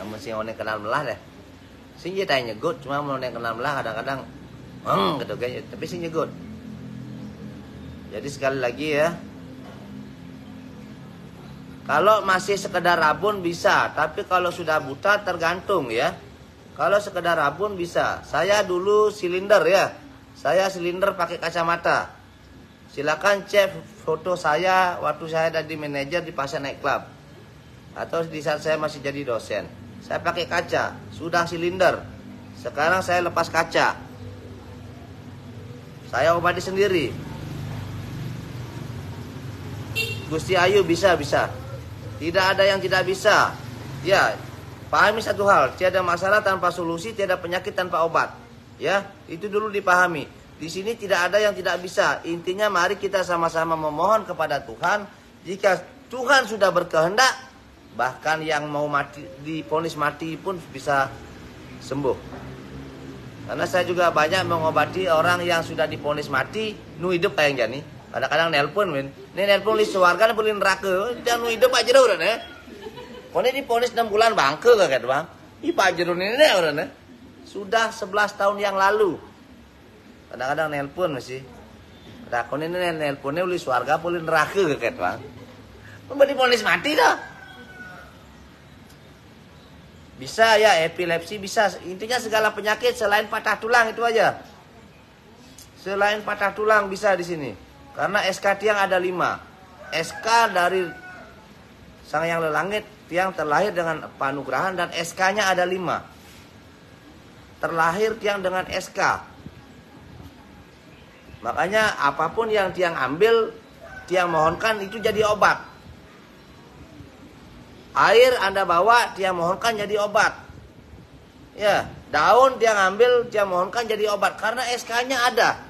Mesti orang kenal melah deh. Sing dia tanya nyegut, cuma mau yang kenal melah kadang-kadang gitu kayaknya, tapi sih nyegut. Jadi sekali lagi ya. Kalau masih sekedar rabun bisa, tapi kalau sudah buta tergantung ya. Kalau sekedar rabun bisa. Saya dulu silinder ya. Saya silinder pakai kacamata. Silakan cek foto saya waktu saya jadi manajer di Pasar Night Club. Atau di saat saya masih jadi dosen. Saya pakai kaca, sudah silinder. Sekarang saya lepas kaca. Saya obati sendiri. Gusti Ayu bisa. Tidak ada yang tidak bisa. Ya, pahami satu hal, tiada masalah tanpa solusi, tiada penyakit tanpa obat. Ya, itu dulu dipahami. Di sini tidak ada yang tidak bisa. Intinya mari kita sama-sama memohon kepada Tuhan. Jika Tuhan sudah berkehendak, bahkan yang mau mati, divonis mati pun bisa sembuh. Karena saya juga banyak mengobati orang yang sudah divonis mati, nu hidup kayak jani. Kadang-kadang nelpon, men. Ini nelpon li suarga, beli neraka. Jangan nu hidup aja dah udah, ne. Pokoknya divonis 6 bulan bangke kaget bang. Ih Pak Jerun ini udah, ne. Sudah 11 tahun yang lalu. Kadang-kadang nelpon masih. Kadang ini nelponnya li suarga, beli neraka kaget bang. Mau divonis mati dah. Bisa ya, epilepsi bisa. Intinya segala penyakit selain patah tulang itu aja. Selain patah tulang bisa di sini. Karena SK tiang ada 5. SK dari Sang Yang Lelangit, tiang terlahir dengan panugerahan dan SK-nya ada 5. Terlahir tiang dengan SK. Makanya apapun yang tiang ambil, tiang mohonkan itu jadi obat. Air Anda bawa, dia mohonkan jadi obat. Ya, daun dia ngambil, dia mohonkan jadi obat. Karena SK-nya ada.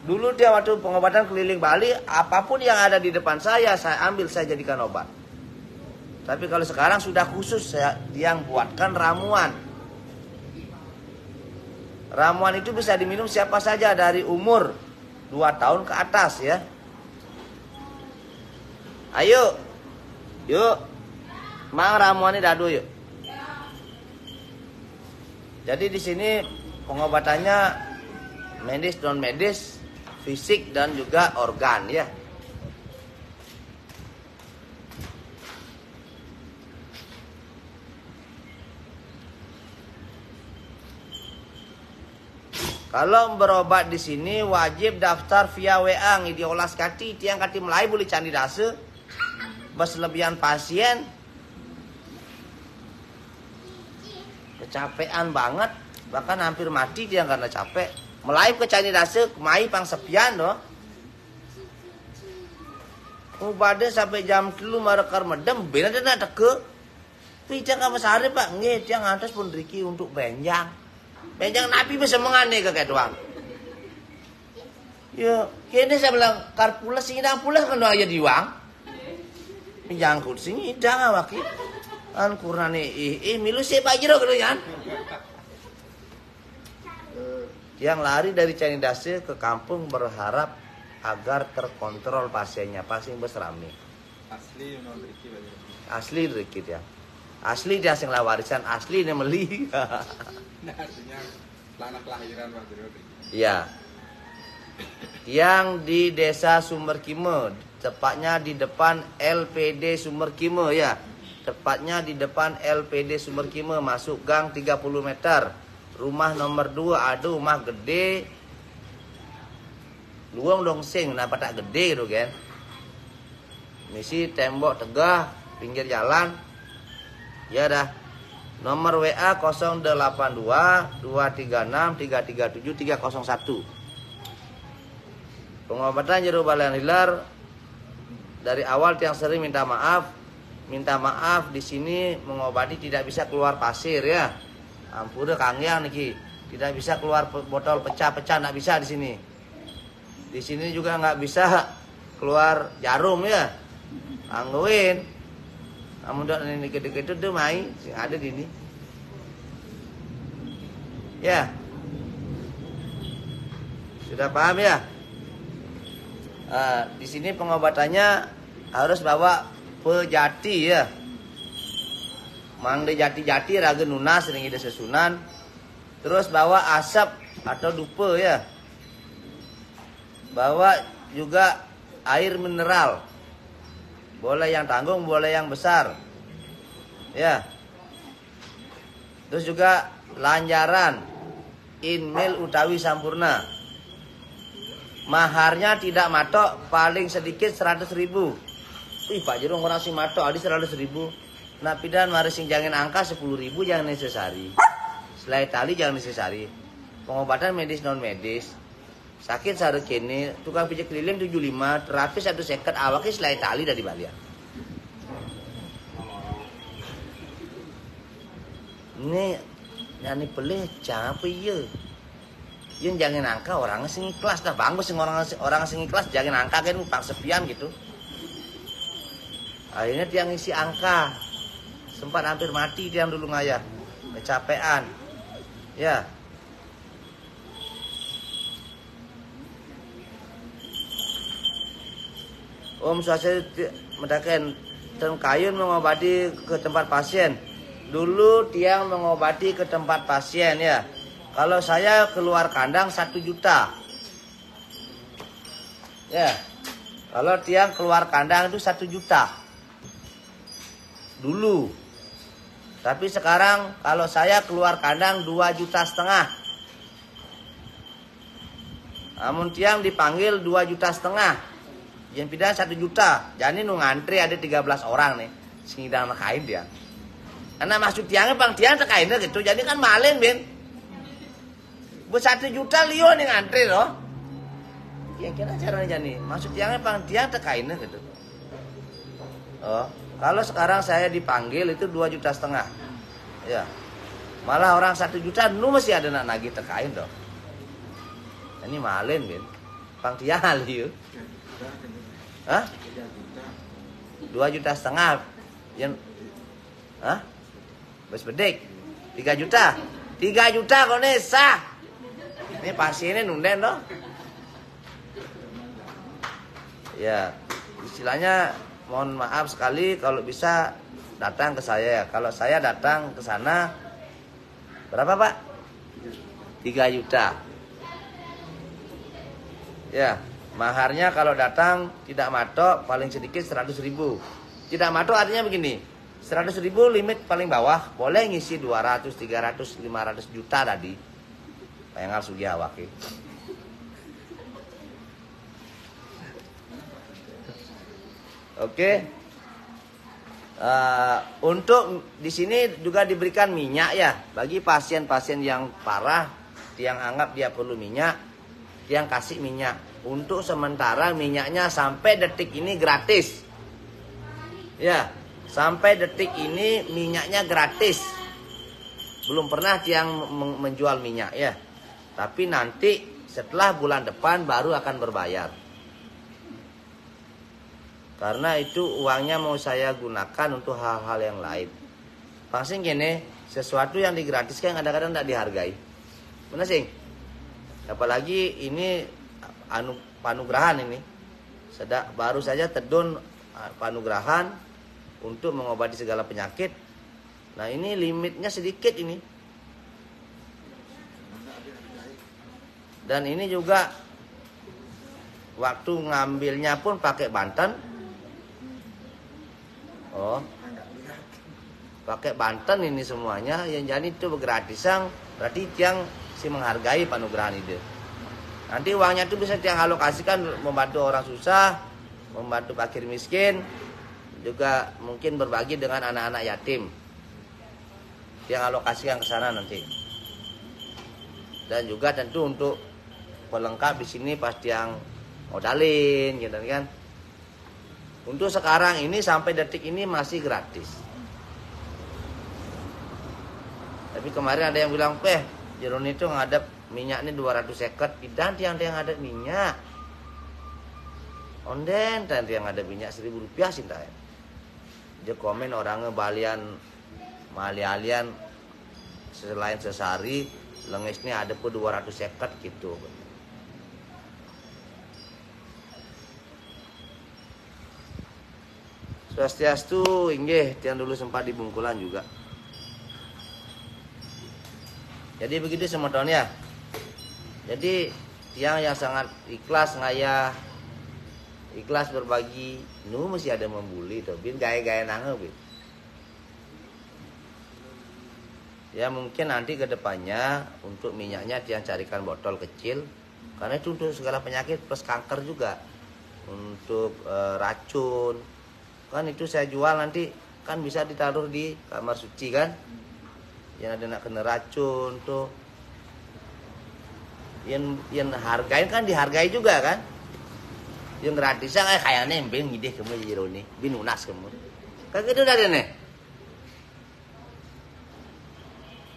Dulu dia waktu pengobatan keliling Bali, apapun yang ada di depan saya ambil, saya jadikan obat. Tapi kalau sekarang sudah khusus, saya yang buatkan ramuan. Ramuan itu bisa diminum siapa saja dari umur 2 tahun ke atas ya. Ayo. Yuk. Mang ramuannya dadu yuk. Jadi di sini pengobatannya medis, non medis, fisik dan juga organ ya. Kalau berobat di sini wajib daftar via WA ngidiolas kati tiang kati Melai boleh candi dase. Berlebihan pasien kecapean banget, bahkan hampir mati dia karena capek. Melai ke candi dase, mai pang sepian doh. Ubade sampai jam 3 marekar medem, bener dena teke. Pijang ka masare Pak, nggih tiang ngantos pun riki untuk benjang. Benjang nabi bisa mengane ke kayak doang. Yo, kene saya bilang karpula singidang pula kan aya diwang. Pinjangkut singidang awaki. An kurane milu se bajiro gitu kan. Yang lari dari Canidase ke kampung berharap agar terkontrol pasiennya, pasien berserami. Asli non Riki baju. Asli Riki ya. Asli dia sing warisan asli ini meli. Nah, artinya anak kelahiran Pak Riki. Iya. Yang di Desa Sumberkime, tepatnya di depan LPD Sumberkime ya. Tepatnya di depan LPD Sumberkime, masuk gang 30 meter. Rumah nomor 2, aduh rumah gede. Luang dong sing, kenapa tak gede gitu kan. Misi tembok tegah, pinggir jalan. Ya dah. Nomor WA 082 236 337 301. Pengobatan jero balen hilar dari awal tiang sering minta maaf. Minta maaf di sini mengobati tidak bisa keluar pasir ya. Ampura Kang Yang niki. Tidak bisa keluar botol pecah-pecah, enggak bisa di sini. Di sini juga enggak bisa keluar jarum ya. Angguin. Amun dak ini gede-gede tuh mai sing ada di sini. Ya. Sudah paham ya? Di sini pengobatannya harus bawa pejati ya. Mang de jati-jati raga nunas sering ide sesunan. Terus bawa asap atau dupe ya. Bawa juga air mineral. Boleh yang tanggung, boleh yang besar. Ya. Terus juga lanjaran inmil utawi sampurna. Maharnya tidak matok, paling sedikit 100.000. Ih Pak Jerung orang sing matok adi 100.000. Nah pidan mari sing jangan angka 10.000 jangan necessary. Selai tali jangan necessary. Pengobatan medis non medis. Sakit sare kene tukang pijat keliling 75, terapi 150 awake selai tali dari Bali. Ini nyanyi pelih capek ya. Yang jangan angka orang sing ikhlas dah bang, sing orang sing ikhlas jangan angka kan upang sepian gitu. Akhirnya dia ngisi angka. Sempat hampir mati dia dulu ngayah. Kecapean. Ya. Om saya mendakan dan kayun mengobati ke tempat pasien. Dulu tiang mengobati ke tempat pasien ya. Kalau saya keluar kandang 1 juta. Ya. Kalau tiang keluar kandang itu 1 juta. Dulu. Tapi sekarang kalau saya keluar kandang 2,5 juta. Namun tiang dipanggil 2,5 juta. Yang pindah 1 juta. Jadi nu ngantri ada 13 orang nih. Singidang nekain dia. Karena maksud tiangnya bang tiang tekainnya gitu. Jadi kan malin bin. Bu 1 juta Leo nih ngantri loh. Kira-kira caranya jadi. Maksud tiangnya bang tiang tekainnya gitu. Oh, kalau sekarang saya dipanggil itu 2,5 juta. Ya. Malah orang 1 juta nu masih ada nak nagih tekain dong. Ini malin bin. Bang tiang Leo. Hah? 2,5 juta. Yang hah? Bes bedek. 3 juta. 3 juta kok nih sah. Ini pasiennya nunden dong. Ya, istilahnya mohon maaf sekali kalau bisa datang ke saya. Kalau saya datang ke sana berapa Pak? 3 juta. Ya, maharnya kalau datang tidak matok paling sedikit 100.000. Tidak matok artinya begini, 100.000 limit paling bawah, boleh ngisi 200, 300, 500 juta tadi. Pengal sugih awake. Oke. Untuk di sini juga diberikan minyak ya bagi pasien-pasien yang parah, yang anggap dia perlu minyak, yang kasih minyak. Untuk sementara minyaknya sampai detik ini gratis. Ya, sampai detik ini minyaknya gratis. Belum pernah tiang menjual minyak ya. Tapi nanti setelah bulan depan baru akan berbayar. Karena itu uangnya mau saya gunakan untuk hal-hal yang lain. Pasti gini, sesuatu yang digratiskan kadang-kadang tidak dihargai. Benar sih? Apalagi ini panugrahan ini. Baru saja tedun panugrahan untuk mengobati segala penyakit. Nah ini limitnya sedikit ini. Dan ini juga waktu ngambilnya pun pakai Banten. Oh, pakai Banten ini semuanya. Yang jadi itu gratisan. Berarti tiang si menghargai panugrahan itu. Nanti uangnya itu bisa tiang alokasikan membantu orang susah, membantu fakir miskin, juga mungkin berbagi dengan anak-anak yatim. Tiang alokasikan ke sana nanti. Dan juga tentu untuk pelengkap di sini pasti yang modalin gitu kan. Untuk sekarang ini sampai detik ini masih gratis. Tapi kemarin ada yang bilang, Jeron itu ngadep minyak ini 200 seket. Tidak yang ada minyak. Onden dan yang ada minyak 1.000 rupiah cinta. Dia komen orangnya balian mali-alian selain sesari lengesnya ada pun 200 seket gitu. Swastiastu inggih tiang dulu sempat di Bungkulan juga. Jadi begitu semeton ya. Jadi tiang yang sangat ikhlas ngaya, ikhlas berbagi, nu mesti ada membuli tuh, bin gaya-gaya nange bin. Ya mungkin nanti ke depannya untuk minyaknya tiang carikan botol kecil, karena itu untuk segala penyakit plus kanker juga, untuk racun. Kan itu saya jual nanti kan bisa ditaruh di kamar suci kan, yang ada nak kena racun tuh, yang hargain kan dihargai juga kan, yang gratisan kayaknya embeng ngideh kamu Jeroni bin unas kamu kan gitu dah nih.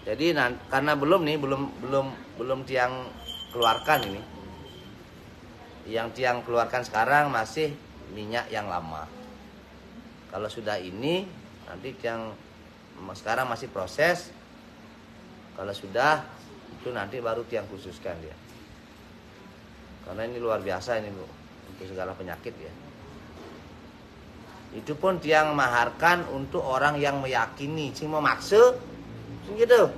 Jadi karena belum tiang keluarkan ini, yang tiang keluarkan sekarang masih minyak yang lama. Kalau sudah ini nanti yang sekarang masih proses. Kalau sudah itu nanti baru tiang khususkan dia. Karena ini luar biasa ini Bu, untuk segala penyakit ya. Itu pun tiang maharkan untuk orang yang meyakini, sing mau maksud gitu.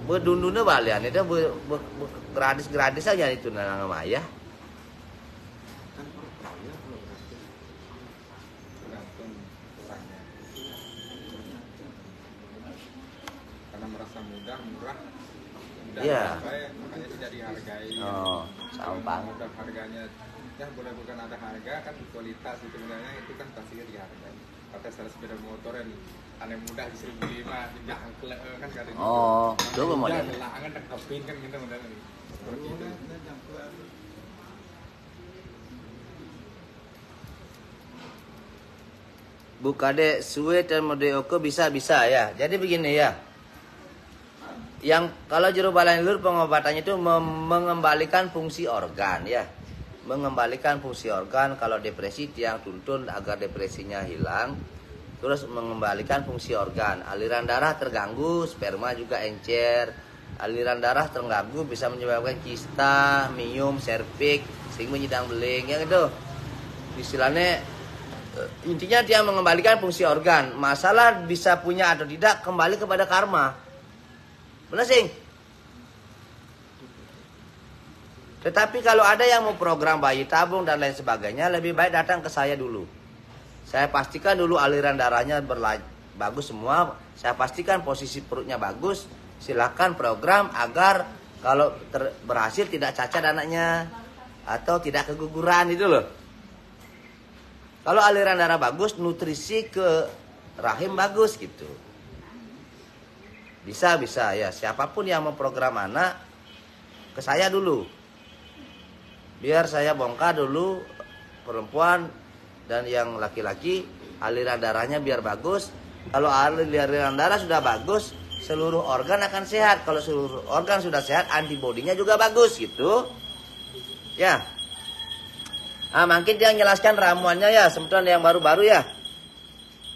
Berdundunnya balian itu gratis aja itu nang ayah. Kan percaya kalau gratis. Tergantung pesannya. Karena merasa murah, Iya. makanya tidak dihargai. Oh, sampang. Udah harganya, ya boleh bukan ada harga kan kualitas itu sebenarnya itu kan pasti dihargai. Kata saya sepeda motor yang aneh mudah di 1.500 di jangkle kan kadang. Oh, coba model. Kan tekopin kan gitu modelnya. Seperti itu. Bukade suwe dan modeoko bisa ya. Jadi begini ya. Yang kalau jero balai lur pengobatannya itu mengembalikan fungsi organ ya. Mengembalikan fungsi organ. Kalau depresi tiang tuntun agar depresinya hilang. terus mengembalikan fungsi organ. Aliran darah terganggu, sperma juga encer. Aliran darah terganggu bisa menyebabkan kista, miom, serviks, sehingga menyidang beling, yang itu. Istilahnya intinya dia mengembalikan fungsi organ. Masalah bisa punya atau tidak kembali kepada karma. Benar sih? Tetapi kalau ada yang mau program bayi tabung dan lain sebagainya, lebih baik datang ke saya dulu. Saya pastikan dulu aliran darahnya bagus semua. Saya pastikan posisi perutnya bagus. Silakan program agar kalau berhasil tidak cacat anaknya atau tidak keguguran itu loh. Kalau aliran darah bagus, nutrisi ke rahim bagus gitu. Bisa ya. Siapapun yang mau program anak ke saya dulu. Biar saya bongkar dulu perempuan dan yang laki-laki aliran darahnya biar bagus. Kalau aliran darah sudah bagus, seluruh organ akan sehat. Kalau seluruh organ sudah sehat, antibodinya juga bagus gitu. Ya. Mungkin dia jelaskan ramuannya ya, sebentar yang baru-baru ya.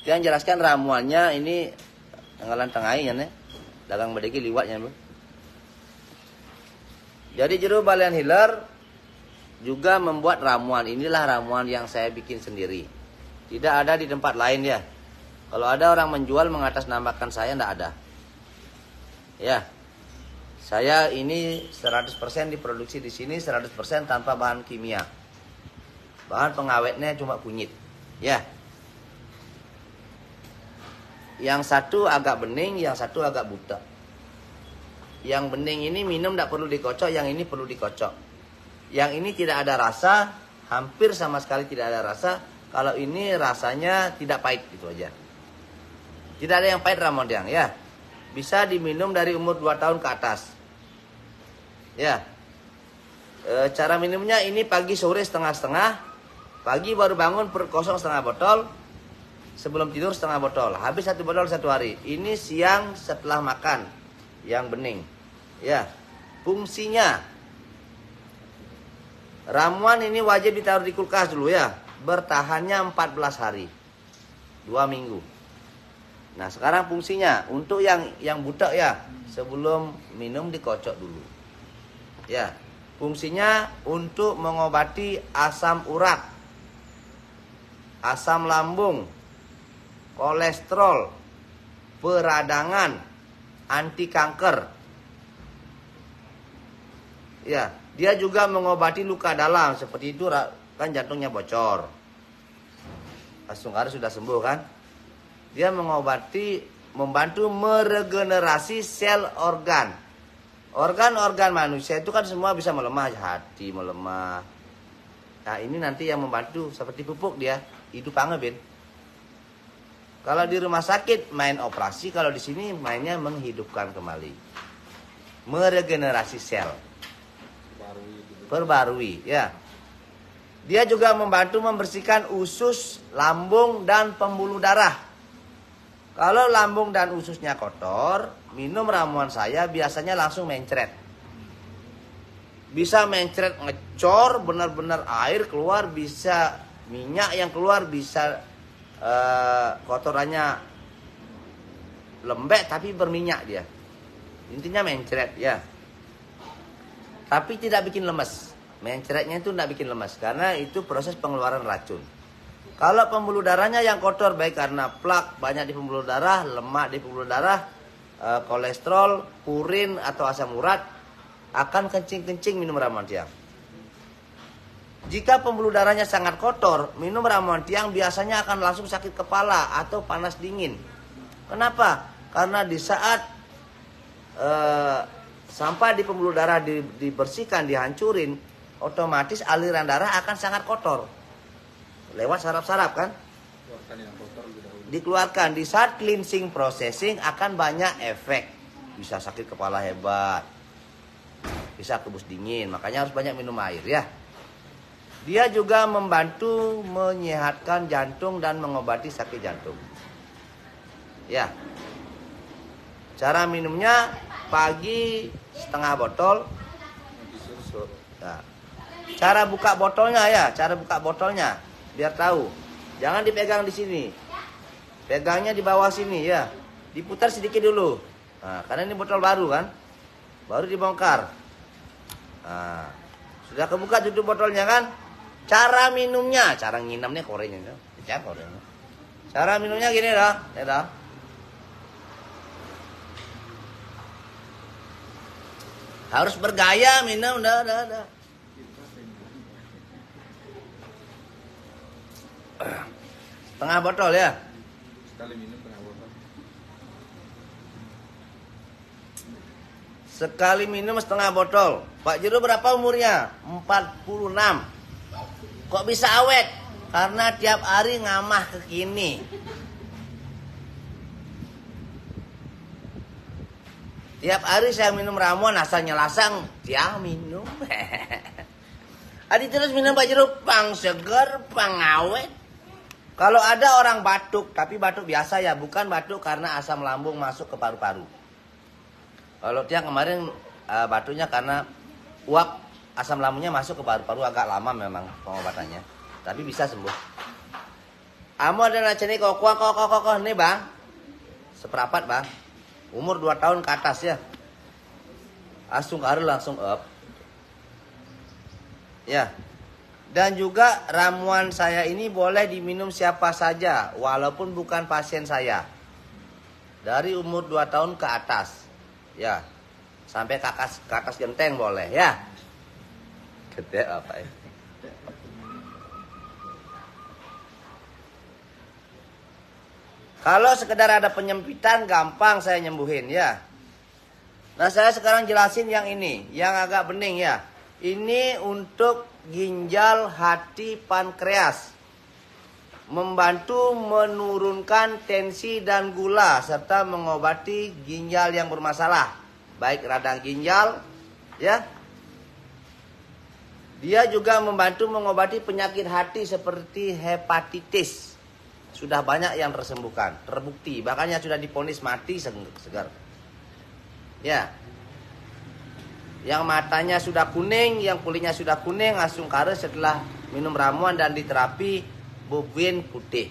Dia jelaskan ramuannya ini tanggalan tengahnya nih. Dagang bedegi liwatnya, Bu. Jadi Jeruk Balian Healer juga membuat ramuan. Inilah ramuan yang saya bikin sendiri. Tidak ada di tempat lain ya. Kalau ada orang menjual mengatasnamakan saya, tidak ada. Ya. Saya ini 100% diproduksi di sini, 100% tanpa bahan kimia. Bahan pengawetnya cuma kunyit. Ya. Yang satu agak bening, yang satu agak buta. Yang bening ini minum tidak perlu dikocok, yang ini perlu dikocok. Yang ini tidak ada rasa, hampir sama sekali tidak ada rasa. Kalau ini rasanya tidak pahit, gitu aja. Tidak ada yang pahit Ramodiang, ya. Bisa diminum dari umur 2 tahun ke atas. Ya. Cara minumnya ini pagi sore setengah-setengah. Pagi baru bangun per kosong setengah botol. Sebelum tidur setengah botol. Habis 1 botol 1 hari. Ini siang setelah makan. Yang bening. Ya. Fungsinya. Ramuan ini wajib ditaruh di kulkas dulu ya. Bertahannya 14 hari. 2 minggu. Nah sekarang fungsinya. Untuk yang buta ya. Sebelum minum dikocok dulu. Ya. Fungsinya untuk mengobati asam urat. Asam lambung. Kolesterol, peradangan, anti kanker. Ya, dia juga mengobati luka dalam. Seperti itu kan jantungnya bocor. Langsung harus sudah sembuh kan? Dia membantu meregenerasi sel organ. Organ-organ manusia itu kan semua bisa melemah, hati melemah. Nah, ini nanti yang membantu seperti pupuk dia, hidup angebin. Kalau di rumah sakit main operasi, kalau di sini mainnya menghidupkan kembali. Meregenerasi sel. Perbarui, ya. Dia juga membantu membersihkan usus, lambung, dan pembuluh darah. Kalau lambung dan ususnya kotor, minum ramuan saya biasanya langsung mencret. Bisa mencret ngecor, benar-benar air keluar, bisa minyak yang keluar, bisa kotorannya lembek tapi berminyak dia. Intinya mencret ya. Tapi tidak bikin lemes. Mencretnya itu tidak bikin lemes karena itu proses pengeluaran racun. Kalau pembuluh darahnya yang kotor baik karena plak banyak di pembuluh darah, lemak di pembuluh darah, kolesterol, purin atau asam urat, akan kencing-kencing minum ramuan tiang. Jika pembuluh darahnya sangat kotor, minum ramuan tiang biasanya akan langsung sakit kepala atau panas dingin. Kenapa? Karena di saat sampah di pembuluh darah dibersihkan, dihancurin, otomatis aliran darah akan sangat kotor. Lewat saraf-saraf kan? Dikeluarkan. Di saat cleansing processing akan banyak efek. Bisa sakit kepala hebat. Bisa kebus dingin. Makanya harus banyak minum air ya. Dia juga membantu menyehatkan jantung dan mengobati sakit jantung. Ya. Cara minumnya pagi setengah botol. Nah. Cara buka botolnya ya, cara buka botolnya biar tahu. Jangan dipegang di sini. Pegangnya di bawah sini ya. Diputar sedikit dulu. Nah, karena ini botol baru kan. Baru dibongkar. Nah, sudah kebuka tutup botolnya kan. Cara minumnya, cara nginamnya korenya. Cara minumnya gini dah. Ya dah. Harus bergaya minum, dah. Setengah botol ya. Sekali minum setengah botol. Sekali minum setengah botol. Pak Jero berapa umurnya? 46. Kok bisa awet? Karena tiap hari ngamah ke kini. Tiap hari saya minum ramuan asalnya lasang, dia minum. Adi terus minum Pak Jero, pang seger, pang awet. Kalau ada orang batuk, tapi batuk biasa ya, bukan batuk karena asam lambung masuk ke paru-paru. Kalau dia kemarin batuknya karena uap asam lambungnya masuk ke paru-paru, agak lama memang pengobatannya. Tapi bisa sembuh. Amo adalah ceni kokoh nih bang. Seperapat bang. Umur 2 tahun ke atas ya. Langsung kare langsung up. Ya. Dan juga ramuan saya ini boleh diminum siapa saja walaupun bukan pasien saya. Dari umur 2 tahun ke atas. Ya. Sampai ke atas genteng boleh ya. Gede apa ya? Kalau sekedar ada penyempitan gampang saya nyembuhin ya. Nah saya sekarang jelasin yang ini, yang agak bening ya. Ini untuk ginjal, hati, pankreas. Membantu menurunkan tensi dan gula serta mengobati ginjal yang bermasalah. Baik radang ginjal ya. Dia juga membantu mengobati penyakit hati seperti hepatitis. Sudah banyak yang tersembuhkan, terbukti. Bahkan yang sudah divonis mati segar. Ya. Yang matanya sudah kuning, yang kulitnya sudah kuning, langsung kare setelah minum ramuan dan diterapi bobin putih.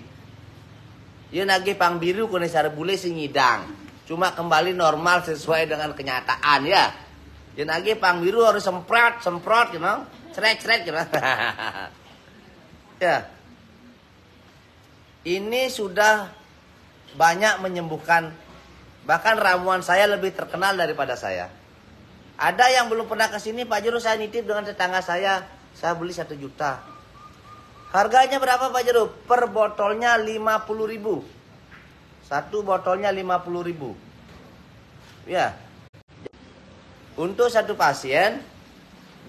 Ia nagih pang biru kone sare bule sing ngidang. Cuma kembali normal sesuai dengan kenyataan ya. Ia nagih pang biru harus semprot you know. Cret you know. Ya. Ini sudah banyak menyembuhkan. Bahkan ramuan saya lebih terkenal daripada saya. Ada yang belum pernah kesini, Pak Jero saya nitip dengan tetangga saya beli 1 juta. Harganya berapa Pak Jero? Per botolnya 50.000. 1 botolnya 50.000. Ya. Untuk 1 pasien,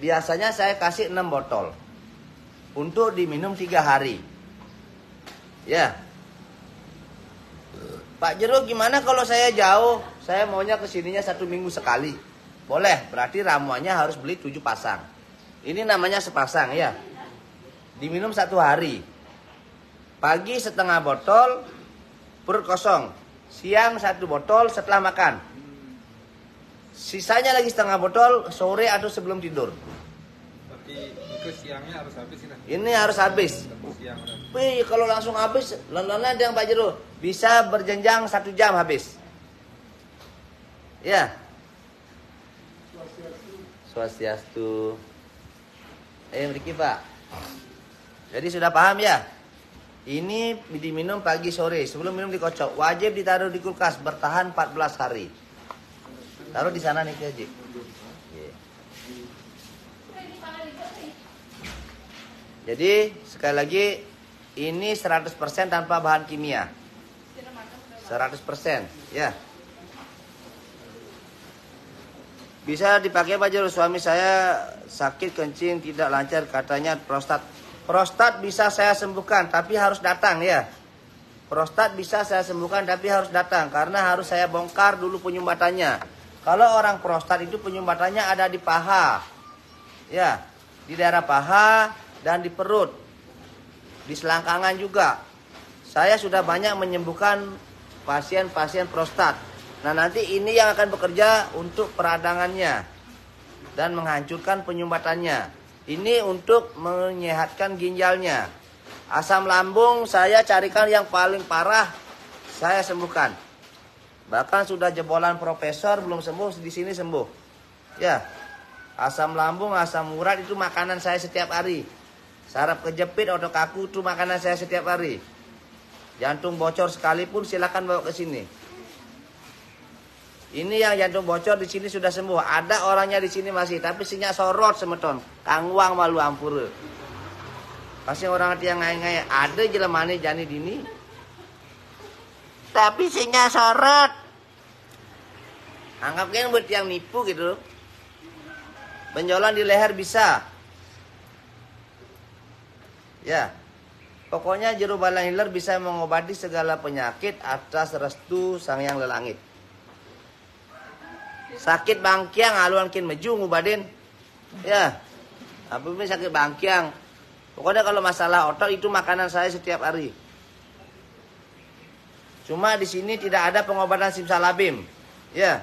biasanya saya kasih 6 botol. Untuk diminum 3 hari. Ya. Pak Jero gimana kalau saya jauh? Saya maunya kesininya 1 minggu sekali. Boleh, berarti ramuannya harus beli 7 pasang. Ini namanya sepasang ya. Diminum 1 hari. Pagi setengah botol, perut kosong. Siang 1 botol setelah makan. Sisanya lagi setengah botol sore atau sebelum tidur. Tapi ke siangnya harus habis ini. Ini harus habis. Siang. Wih, kalau langsung habis, lon-lonan yang Pak Jero bisa berjenjang 1 jam habis. Ya. Swastiastu. Mriki Pak. Jadi sudah paham ya? Ini diminum pagi sore, sebelum minum dikocok. Wajib ditaruh di kulkas bertahan 14 hari. Taruh di sana nih Haji. Jadi sekali lagi ini 100% tanpa bahan kimia. 100% ya. Bisa dipakai Pak Jero. Suami saya sakit kencing tidak lancar katanya prostat. Prostat bisa saya sembuhkan tapi harus datang ya. Prostat bisa saya sembuhkan tapi harus datang karena harus saya bongkar dulu penyumbatannya. Kalau orang prostat itu penyumbatannya ada di paha. Ya, di daerah paha dan di perut. Di selangkangan juga. Saya sudah banyak menyembuhkan pasien-pasien prostat. Nah, nanti ini yang akan bekerja untuk peradangannya dan menghancurkan penyumbatannya. Ini untuk menyehatkan ginjalnya. Asam lambung saya carikan yang paling parah saya sembuhkan. Bahkan sudah jebolan profesor belum sembuh, di sini sembuh. Ya. Asam lambung, asam urat itu makanan saya setiap hari. Saraf kejepit, otot kaku itu makanan saya setiap hari. Jantung bocor sekalipun silakan bawa ke sini. Ini yang jantung bocor di sini sudah sembuh. Ada orangnya di sini masih, tapi sinya sorot semeton. Kangwang malu ampur. Pasti orang yang ngai-ngai ada jelemane jani dini. Tapi sinya sorot. Anggapnya buat yang nipu gitu. Benjolan di leher bisa. Ya. Pokoknya jeruk balang hiler bisa mengobati segala penyakit atas restu Sang Yang Lelangit. Sakit bangkiang aluan kin meju ngubadin. Ya. Apa pun sakit bangkiang. Pokoknya kalau masalah otot itu makanan saya setiap hari. Cuma di sini tidak ada pengobatan simsalabim. Ya.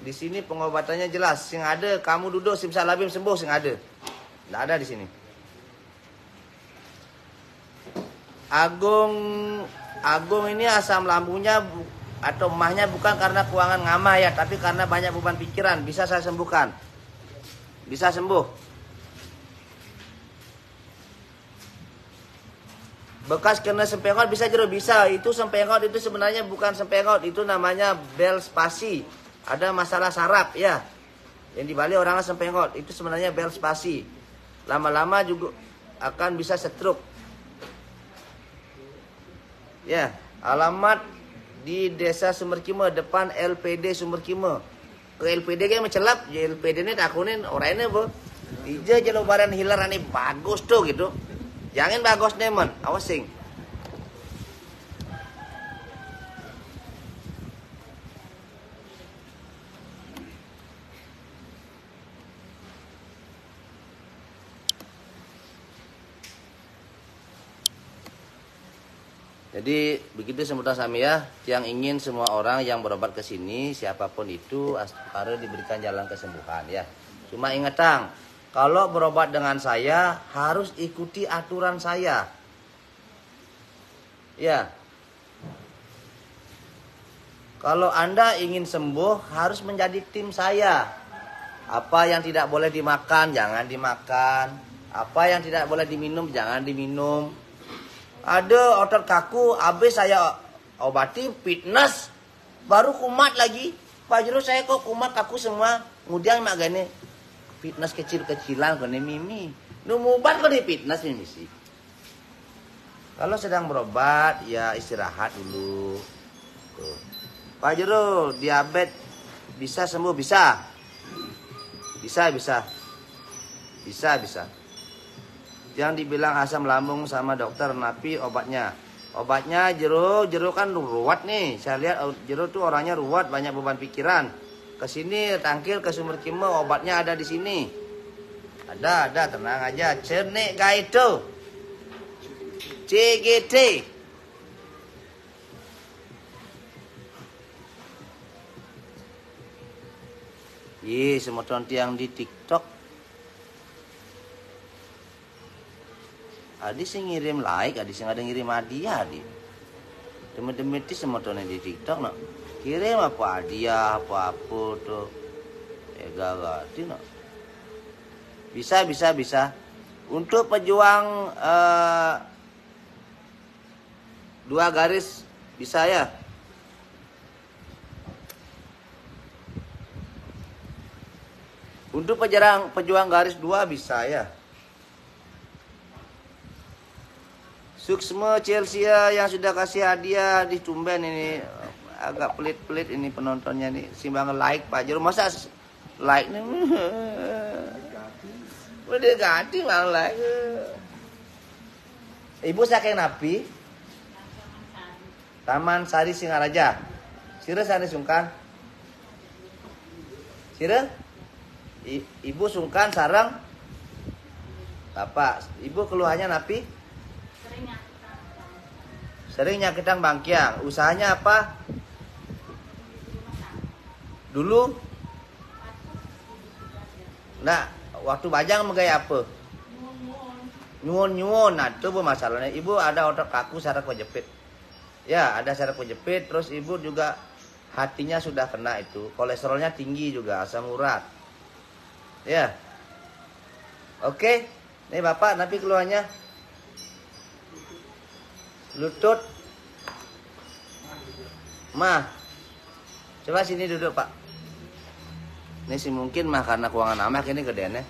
Di sini pengobatannya jelas. Sing ada kamu duduk simsalabim sembuh sing ada. Tidak ada di sini. Agung ini asam lambungnya atau emahnya bukan karena keuangan ngamah ya, tapi karena banyak beban pikiran. Bisa saya sembuhkan. Bisa sembuh. Bekas kena sempengot bisa jeruk bisa. Itu sempengot itu sebenarnya bukan sempengot, itu namanya bel spasi. Ada masalah saraf ya. Yang di Bali orangnya sempengot, itu sebenarnya bel spasi. Lama-lama juga akan bisa stroke. Ya, alamat di Desa Sumberkime depan LPD Sumberkime. Ke LPD kayak mencelap, LPD ini takunin orangnya bu. Ija jelobaran hilar ini bagus tuh gitu. Jangan bagus nemen, awasing. Jadi begitu semudah sami ya, yang ingin semua orang yang berobat ke sini siapapun itu harus diberikan jalan kesembuhan ya. Cuma ingat tang, kalau berobat dengan saya harus ikuti aturan saya. Ya. Kalau Anda ingin sembuh harus menjadi tim saya. Apa yang tidak boleh dimakan jangan dimakan. Apa yang tidak boleh diminum jangan diminum. Ada otot kaku, habis saya obati fitness, baru kumat lagi. Pak Jero saya kok kumat kaku semua. Kemudian mak gane fitness kecil-kecilan kene mimi. Nu mubat kok di fitness ini sih. Kalau sedang berobat ya istirahat dulu. Tuh. Pak Jero diabetes bisa sembuh bisa. Bisa. Yang dibilang asam lambung sama dokter napi obatnya Jero kan ruwet nih. Saya lihat Jero tuh orangnya ruwet, banyak beban pikiran. Kesini tangkil ke Sumberkime, obatnya ada di sini. Ada tenang aja. Cernik Gaito CGT. Semua tiang di TikTok. Adi sih ngirim like, adi sih ada ngirim hadiah adi. Demi-demi itu semua di TikTok no. Kirim apa hadiah apa tuh. Gak no. Bisa. Untuk pejuang 2 garis bisa ya. Untuk pejuang garis 2 bisa ya. Suksma Chelsea yang sudah kasih hadiah di tumben ini agak pelit-pelit ini penontonnya nih. Simbang like Pak Jero masa like nih. Udah ganti malah like. Ibu saking napi? Taman Sari Singaraja. Sire Sari Sungkan. Sire? Ibu sungkan sarang Bapak. Ibu keluhannya napi? Sering nyakitan bangkiang. Usahanya apa? Dulu? Nah, waktu bajang megaya apa? Nyuwun. Nah, itu masalahnya. Ibu ada otot kaku saraf kejepit. Ya, ada saraf kejepit, terus ibu juga hatinya sudah kena itu. Kolesterolnya tinggi juga, asam urat. Ya. Oke. Nih Bapak, nanti keluarnya. Lutut. Mah. Coba sini duduk, Pak. Ini sih mungkin mah karena keuangan amak ini gedeannya.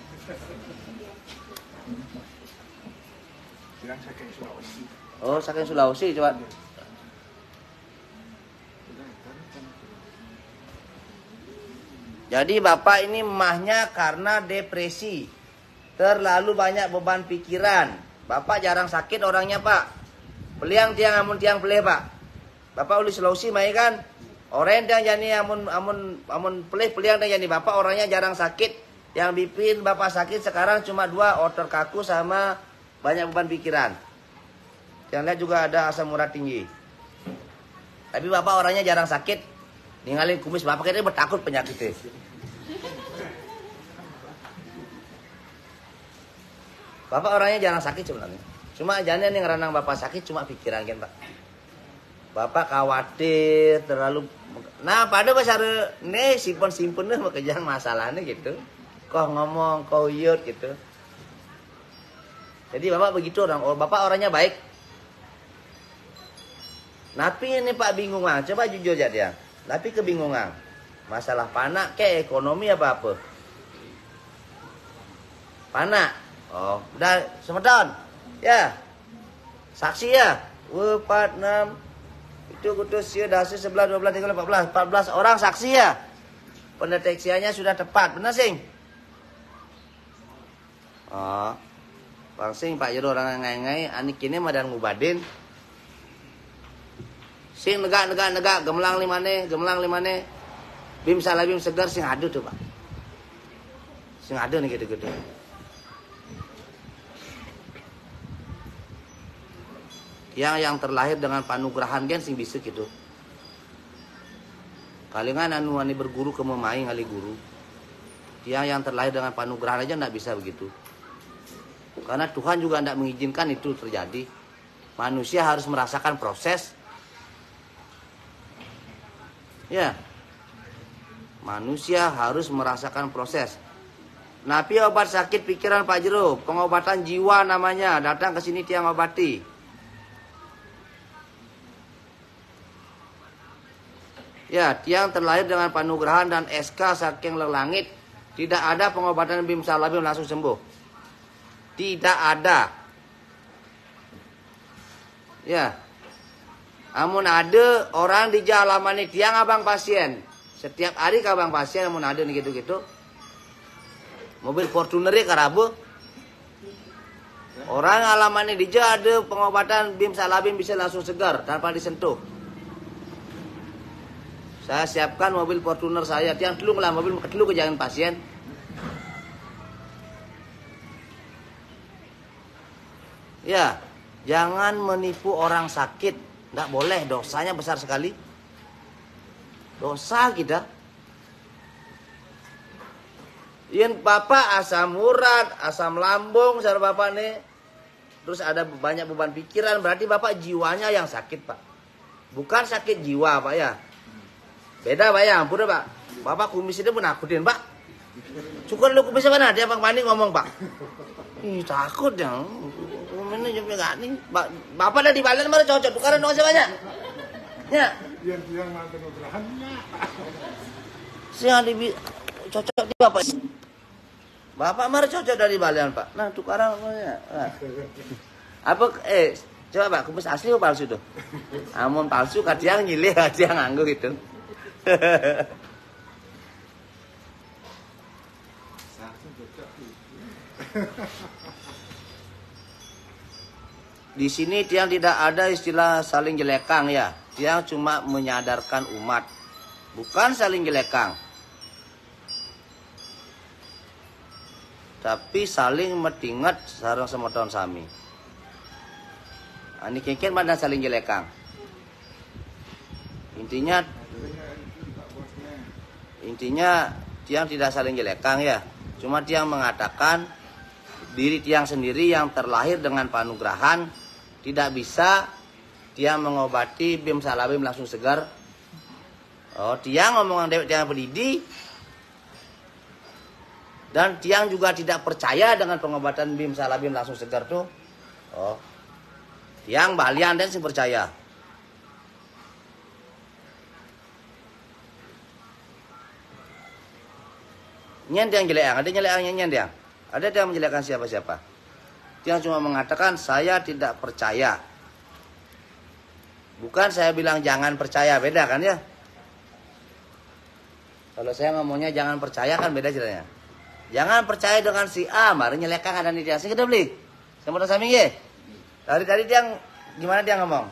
Bilang saking Sulawesi. Oh, saking Sulawesi, coba. Jadi Bapak ini mahnya karena depresi. Terlalu banyak beban pikiran. Bapak jarang sakit orangnya, Pak. Peliang tiang amun tiang pelih, Pak. Bapak uli Sulawesi mai kan? Orang tiang jani amun pelih peliang tiang jani. Bapak orangnya jarang sakit. Yang bikin Bapak sakit sekarang cuma 2, otot kaku sama banyak beban pikiran. Yang lihat juga ada asam urat tinggi. Tapi Bapak orangnya jarang sakit. Ninggalin kumis Bapak kayaknya bertakut penyakitnya. Bapak orangnya jarang sakit sebenarnya. Cuma jangan yang ngeranang Bapak sakit cuma pikiran kan, Pak. Bapak khawatir terlalu. Nah, pada pasar nih simpen deh kejang masalahnya gitu. Kok ngomong, kau yut gitu. Jadi Bapak begitu Bapak orangnya baik. Tapi ini Pak bingung, coba jujur aja dia. Tapi kebingungan. Masalah panak ke ekonomi apa-apa. Panak. Oh, udah semeton. Ya. Saksi ya. 4, 6. Itu kutus ya dasi 11, 12, 13, 14. 14 orang saksi ya. Pendeteksiannya sudah tepat. Benar, Sing? Oh. Bang Sing, Pak Jero orang ngai-ngai. Anik ini madan ngubadin. Sing negak, gemelang limane. Bim salah bim segar sing adu tuh, Pak. Sing adu nih gitu-gitu. Yang terlahir dengan panugrahan kan sing bisa gitu. Kalingan anu ani berguru ke memaing kali guru. Yang terlahir dengan panugrahan aja ndak bisa begitu. Karena Tuhan juga ndak mengizinkan itu terjadi. Manusia harus merasakan proses. Ya, manusia harus merasakan proses. Napi obat sakit pikiran Pak Jero, pengobatan jiwa namanya. Datang ke sini tiang obati. Ya, tiang terlahir dengan panugrahan dan SK saking langit. Tidak ada pengobatan bim salabim langsung sembuh. Tidak ada. Ya. Amun ada orang di jalaman ini tiang abang pasien. Setiap hari ke abang pasien amun ada nih gitu-gitu. Mobil Fortuner karabu. Orang alaman ini dia ada pengobatan bim salabim bisa langsung segar tanpa disentuh. Saya siapkan mobil Fortuner saya. Tiang dulu lah mobil dulu ke jalan pasien. Ya, jangan menipu orang sakit. Nggak boleh, dosanya besar sekali. Dosa kita. Yang Bapak asam urat, asam lambung, saudara Bapak nih. Terus ada banyak beban pikiran, berarti Bapak jiwanya yang sakit, Pak. Bukan sakit jiwa, Pak ya. Beda, Pak ya, ampun Pak. Bapak kumis itu menakutin, Pak. Cukup lu kumis mana? Dia Bang Mani ngomong, Pak. Ih, takut ya. Ini juga gak nih. Bapak ada di balen mana cocok tukaran dong banyak. Ya. Yang mantan nugrahannya. Siang di cocok di Bapak. Bapak mari cocok dari balen, Pak. Nah, tukaran namanya. Nah. Apa coba Pak, kumis asli atau palsu tuh? Amun palsu katiang nyilih, katiang nganggo gitu. Di sini tiang tidak ada istilah saling jelekang ya. Tiang cuma menyadarkan umat. Bukan saling jelekang. Tapi saling metingat sareng semeton sami. Ani kengken mana saling jelekang. Intinya tiang tidak saling jelekang ya. Cuma tiang mengatakan diri tiang sendiri yang terlahir dengan panugrahan tidak bisa tiang mengobati bim salabim langsung segar. Oh, tiang ngomongan dewek tiang pendidi. Dan tiang juga tidak percaya dengan pengobatan bim salabim langsung segar tuh. Oh, tiang balian dan sih percaya. Nyen tiang jelek, ada jeleknya nyen tiang. Ada yang menjelekkan siapa-siapa. Tiang cuma mengatakan saya tidak percaya. Bukan saya bilang jangan percaya, beda kan ya? Kalau saya ngomongnya jangan percaya kan beda ceritanya. Jangan percaya dengan si A, baru nyelekang ada nih dia. Sing kita beli. Sama samping ye. Tadi tiang gimana dia ngomong?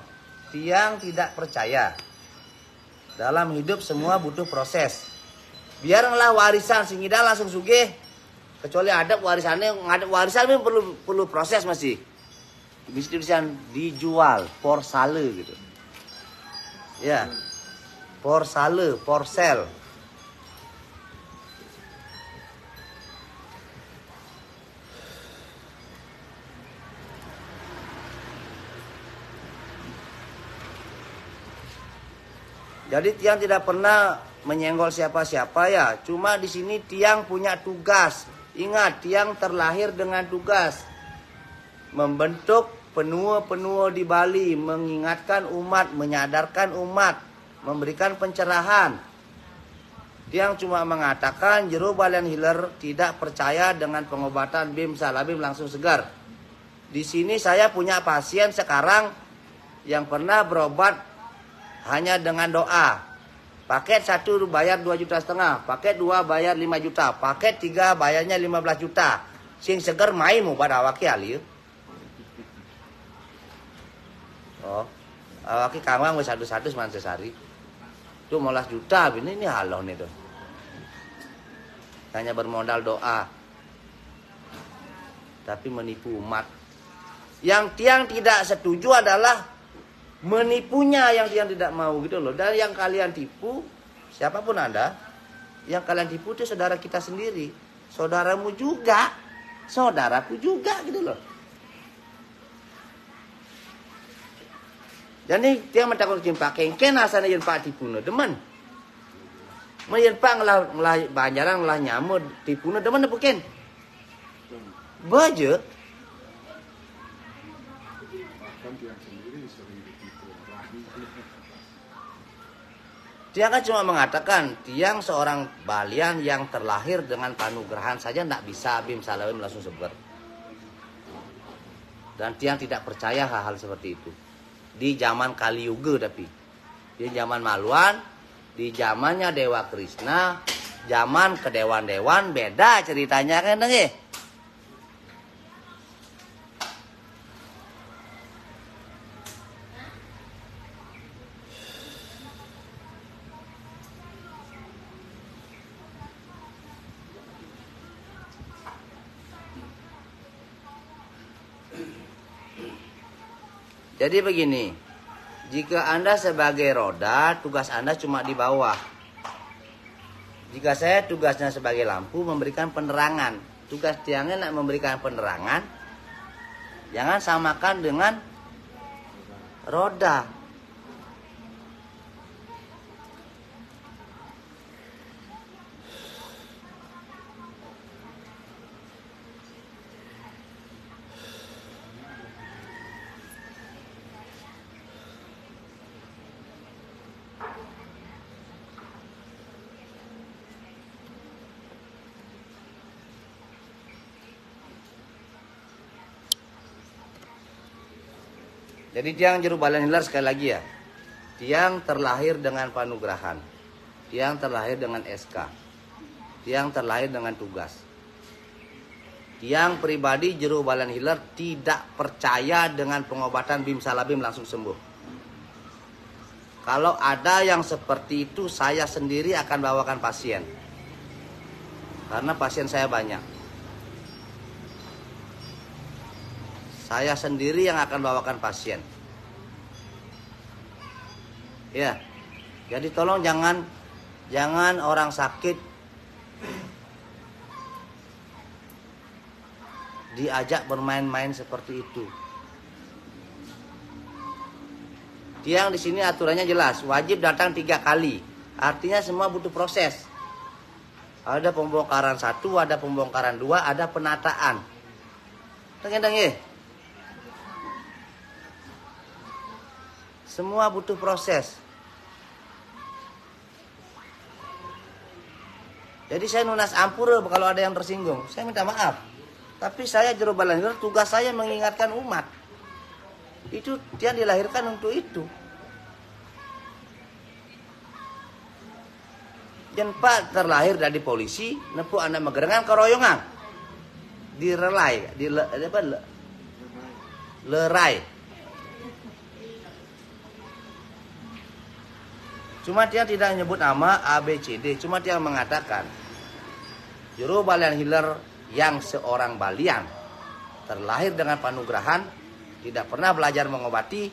Tiang tidak percaya. Dalam hidup semua butuh proses. Biarlah warisan sing ida langsung sugih. Kecuali ada warisannya, ngadep warisan itu perlu proses masih. Bisa dijual, for sale gitu. Ya. For sale, for sell. Jadi tiang tidak pernah menyenggol siapa-siapa ya. Cuma di sini tiang punya tugas. Ingat, tiang terlahir dengan tugas. Membentuk penua-penua di Bali. Mengingatkan umat, menyadarkan umat. Memberikan pencerahan. Tiang cuma mengatakan jero balian hiler tidak percaya dengan pengobatan bim salabim langsung segar. Di sini saya punya pasien sekarang yang pernah berobat hanya dengan doa. Paket 1 bayar 2,5 juta, paket 2 bayar 5 juta, paket 3 bayarnya 15 juta. Sing seger main mau pada awaki ali. Oh, awaki kangwang wis satu-satu man sesari. Itu 15 juta ini haloh nih tuh. Hanya bermodal doa. Tapi menipu umat. Yang tiang tidak setuju adalah menipunya yang tidak mau gitu loh. Dan yang kalian tipu, siapapun Anda, yang kalian tipu itu saudara kita sendiri. Saudaramu juga, saudaraku juga gitu loh. Jadi dia mentakut jempa kengken asana jempa tipuno demen. Menjempa ngelah banjaran ngelah nyamud tipuno demen bukan. Baje dia kan cuma mengatakan tiang seorang balian yang terlahir dengan panugrahan saja tidak bisa bim salawim langsung sebar. Dan tiang tidak percaya hal-hal seperti itu. Di zaman Kali Yuga tapi. Di zaman Maluan, di zamannya Dewa Krishna, zaman kedewan-dewan beda ceritanya kan nggih. Jadi begini, jika Anda sebagai roda, tugas Anda cuma di bawah. Jika saya tugasnya sebagai lampu, memberikan penerangan. Tugas tiangnya nak memberikan penerangan, jangan samakan dengan roda. Jadi tiang juru balian hiler sekali lagi ya. Tiang terlahir dengan panugrahan. Tiang terlahir dengan SK. Tiang terlahir dengan tugas. Tiang pribadi juru balian hiler tidak percaya dengan pengobatan bim salabim langsung sembuh. Kalau ada yang seperti itu, saya sendiri akan bawakan pasien. Karena pasien saya banyak. Saya sendiri yang akan bawakan pasien. Ya. Jadi tolong jangan orang sakit diajak bermain-main seperti itu. Tiang di sini aturannya jelas, wajib datang 3 kali. Artinya semua butuh proses. Ada pembongkaran 1, ada pembongkaran 2, ada penataan. Tengah-tengah ya. Semua butuh proses. Jadi saya nunas ampura kalau ada yang tersinggung. Saya minta maaf. Tapi saya juru balan hilir, tugas saya mengingatkan umat. Itu dia dilahirkan untuk itu. Jenpa terlahir dari polisi, nepu anak megerengan keroyongan. Direlai, lerai. Cuma dia tidak menyebut nama A, B, C, D. Cuma dia mengatakan juru balian hilir yang seorang balian terlahir dengan panugrahan, tidak pernah belajar mengobati,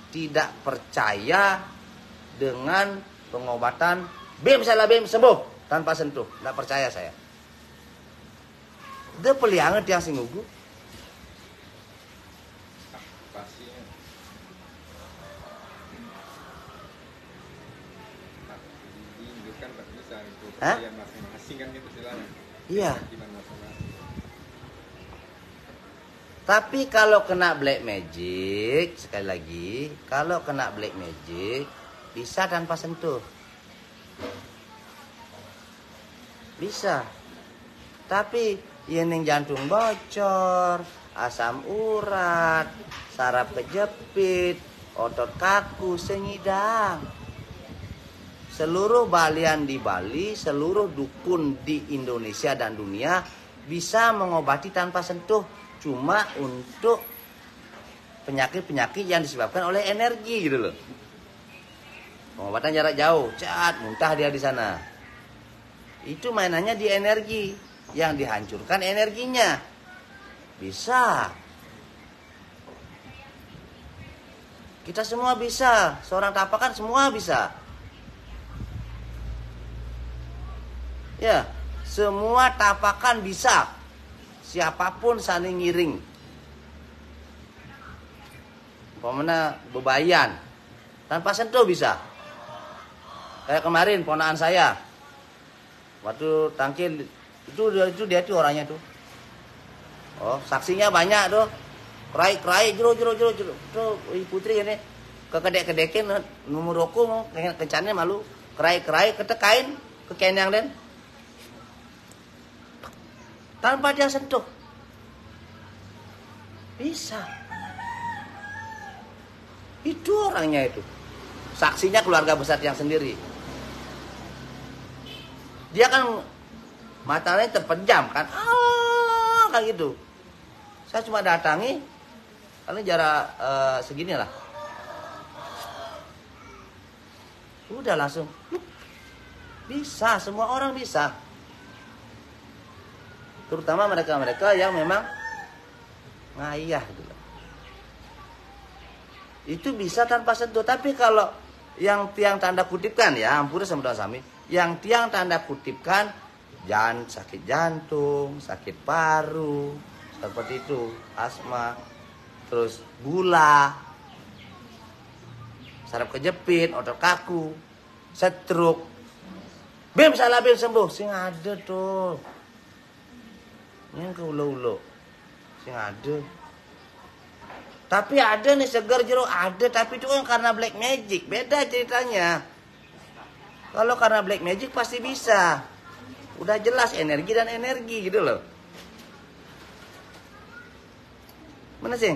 tidak percaya dengan pengobatan bim salah bim sembuh tanpa sentuh. Tidak percaya saya. Dia peliangan tiang singgugu. Pastinya. Ini kan tak bisa itu. Hah? Yang masing-masing kan itu silakan. Iya. Keyakinan masing-masing. Tapi kalau kena black magic, sekali lagi, kalau kena black magic bisa tanpa sentuh. Bisa. Tapi yang jantung bocor, asam urat, saraf kejepit, otot kaku, senyidang. Seluruh balian di Bali, seluruh dukun di Indonesia dan dunia bisa mengobati tanpa sentuh. Cuma untuk penyakit-penyakit yang disebabkan oleh energi gitu loh. Pengobatan jarak jauh, muntah dia di sana. Itu mainannya di energi, yang dihancurkan energinya. Bisa. Kita semua bisa, seorang tapakan semua bisa. Ya, semua tapakan bisa. Siapapun saling ngiring. Pemana bebayan tanpa sentuh bisa. Kayak kemarin ponaan saya waktu tangkil itu dia tuh orangnya tuh. Oh, saksinya banyak tuh. Kerai jero tuh putri ini kekedek-kedekin nomor roku mau kencannya malu. Kerai ketekain ke kenyang den. Tanpa dia sentuh. Bisa. Itu orangnya itu. Saksinya keluarga besar yang sendiri. Dia kan matanya terpejam kan. Kayak gitu. Saya cuma datangi. Paling jarak segini lah. Udah langsung. Bisa. Semua orang bisa. Terutama mereka-mereka yang memang ngayah gitu. Itu bisa tanpa sentuh. Tapi kalau yang tiang tanda kutipkan ya, ampura sama sami, yang tiang tanda kutipkan sakit jantung, sakit paru, seperti itu, asma, terus gula, saraf kejepit, otot kaku, stroke, bim salah bim sembuh, sing ada tuh. Yang ke ulo-ulo sing ada. Tapi ada nih segar jeruk ada, tapi itu kan karena black magic, beda ceritanya. Kalau karena black magic pasti bisa. Udah jelas energi dan energi gitu loh. Mana sih?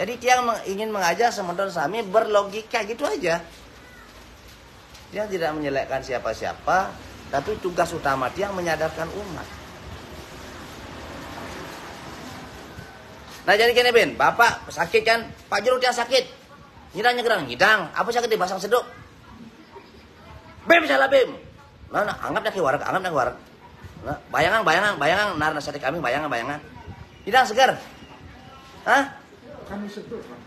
Jadi dia ingin mengajak sementara Sami berlogika gitu aja. Dia tidak menyelekkan siapa-siapa, tapi tugas utama dia menyadarkan umat. Nah jadi gini Ben, Bapak sakit kan, Pak Juru dia sakit. Nyidang, apa sakit di basang seduk? Bem salah bem. Nah, anggap nak warak. Nah, bayangan, nar nasi kambing bayangan. Nyidang segar. Hah? Kamu seduk, Pak.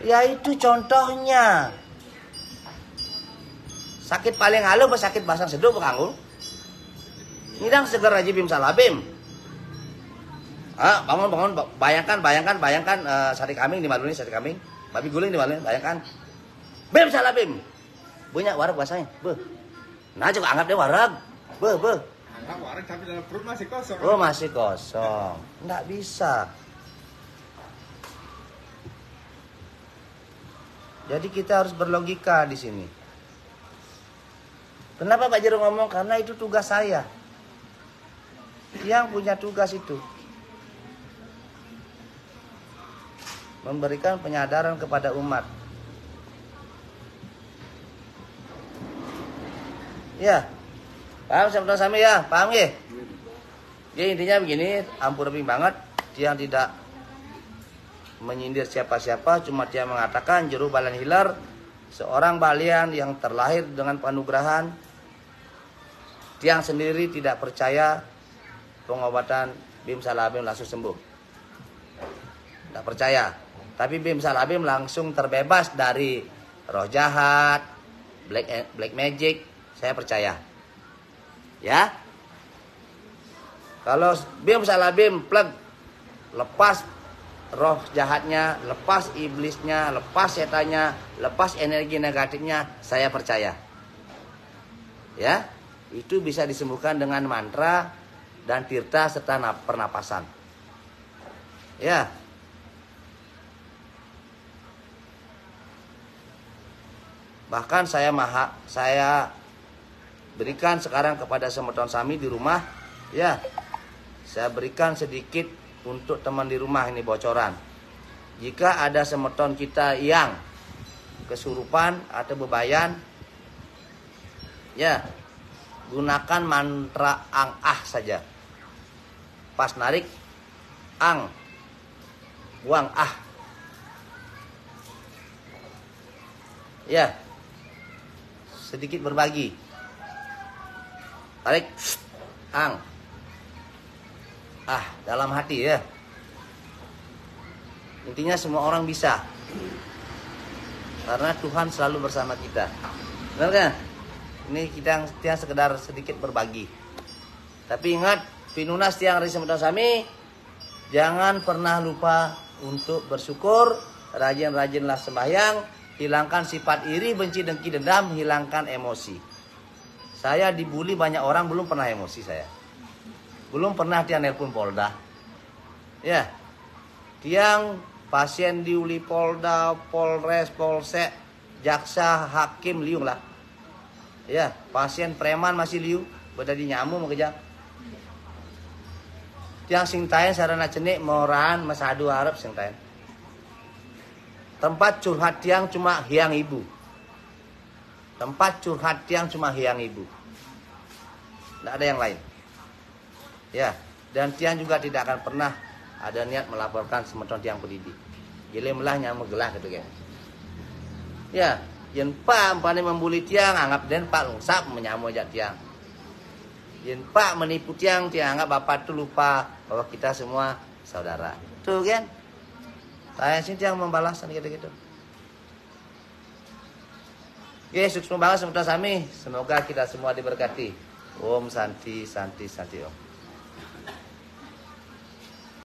Ya itu contohnya. Sakit paling halus sakit basang seduk bekangul. Nyidang segar aja bim salah bem. Bangun, bayangkan sate kambing di Madura ini sate kambing. babi guling di mana? Bayangkan. Bim salah bim. Banyak wareg bahasanya. Nah coba anggap dia wareg. Anggap wareg tapi dalam perut masih kosong. Oh masih kosong. Nggak bisa. Jadi kita harus berlogika di sini. Kenapa Pak Jero ngomong? Karena itu tugas saya. Yang punya tugas itu memberikan penyadaran kepada umat. Ya, paham sama sami ya, paham ya? Jadi intinya begini, ampun lebih banget, dia tidak menyindir siapa-siapa, cuma dia mengatakan juru balan hilar, seorang balian yang terlahir dengan penganugerahan, tiang sendiri tidak percaya pengobatan Bim Salabim langsung sembuh. Tidak percaya. Tapi Bim Salabim langsung terbebas dari roh jahat, black magic, saya percaya. Ya. Kalau Bim Salabim plug, lepas roh jahatnya, lepas iblisnya, lepas setannya, lepas energi negatifnya, saya percaya. Ya. Itu bisa disembuhkan dengan mantra dan tirta serta pernapasan. Ya. Bahkan saya berikan sekarang kepada semeton Sami di rumah, ya. Saya berikan sedikit untuk teman di rumah ini bocoran. Jika ada semeton kita yang kesurupan atau bebayan, ya, gunakan mantra ang-ah saja. Pas narik, ang, buang ah. Ya, sedikit berbagi. Tarik, ang, ah, dalam hati ya. Intinya semua orang bisa. Karena Tuhan selalu bersama kita. Benar kan? Ini kita yang sekedar sedikit berbagi. Tapi ingat, pinunas tiang Risi Semeton Sami, jangan pernah lupa untuk bersyukur, rajin-rajinlah sembahyang, hilangkan sifat iri, benci, dengki, dendam, hilangkan emosi. Saya dibully banyak orang, belum pernah emosi saya. Belum pernah tiang nelpon Polda. Ya. Tiang pasien diuli Polda, Polres, Polsek, jaksa, hakim liung lah. Ya, pasien preman masih liu, beda di nyamu mau kejang. Tiang singtain sarana cenik moran masadu Arab singtain. Tempat curhat tiang cuma hiang ibu. Tempat curhat tiang cuma hiang ibu. Tidak ada yang lain. Ya, dan tiang juga tidak akan pernah ada niat melaporkan semeton tiang pendidik. Gile melah nyamu gelah gitu kan. Ya, yen pak umpane membuli tiang anggap den pak lungsap menyamu aja tiang. Yen pak menipu tiang anggap bapak tuh lupa bahwa kita semua saudara. Tuh kan? Saya sih tiang membalasan gitu-gitu. Oke, sukses banget Semeton Sami. Semoga kita semua diberkati. Om Santi Santi Santi Om.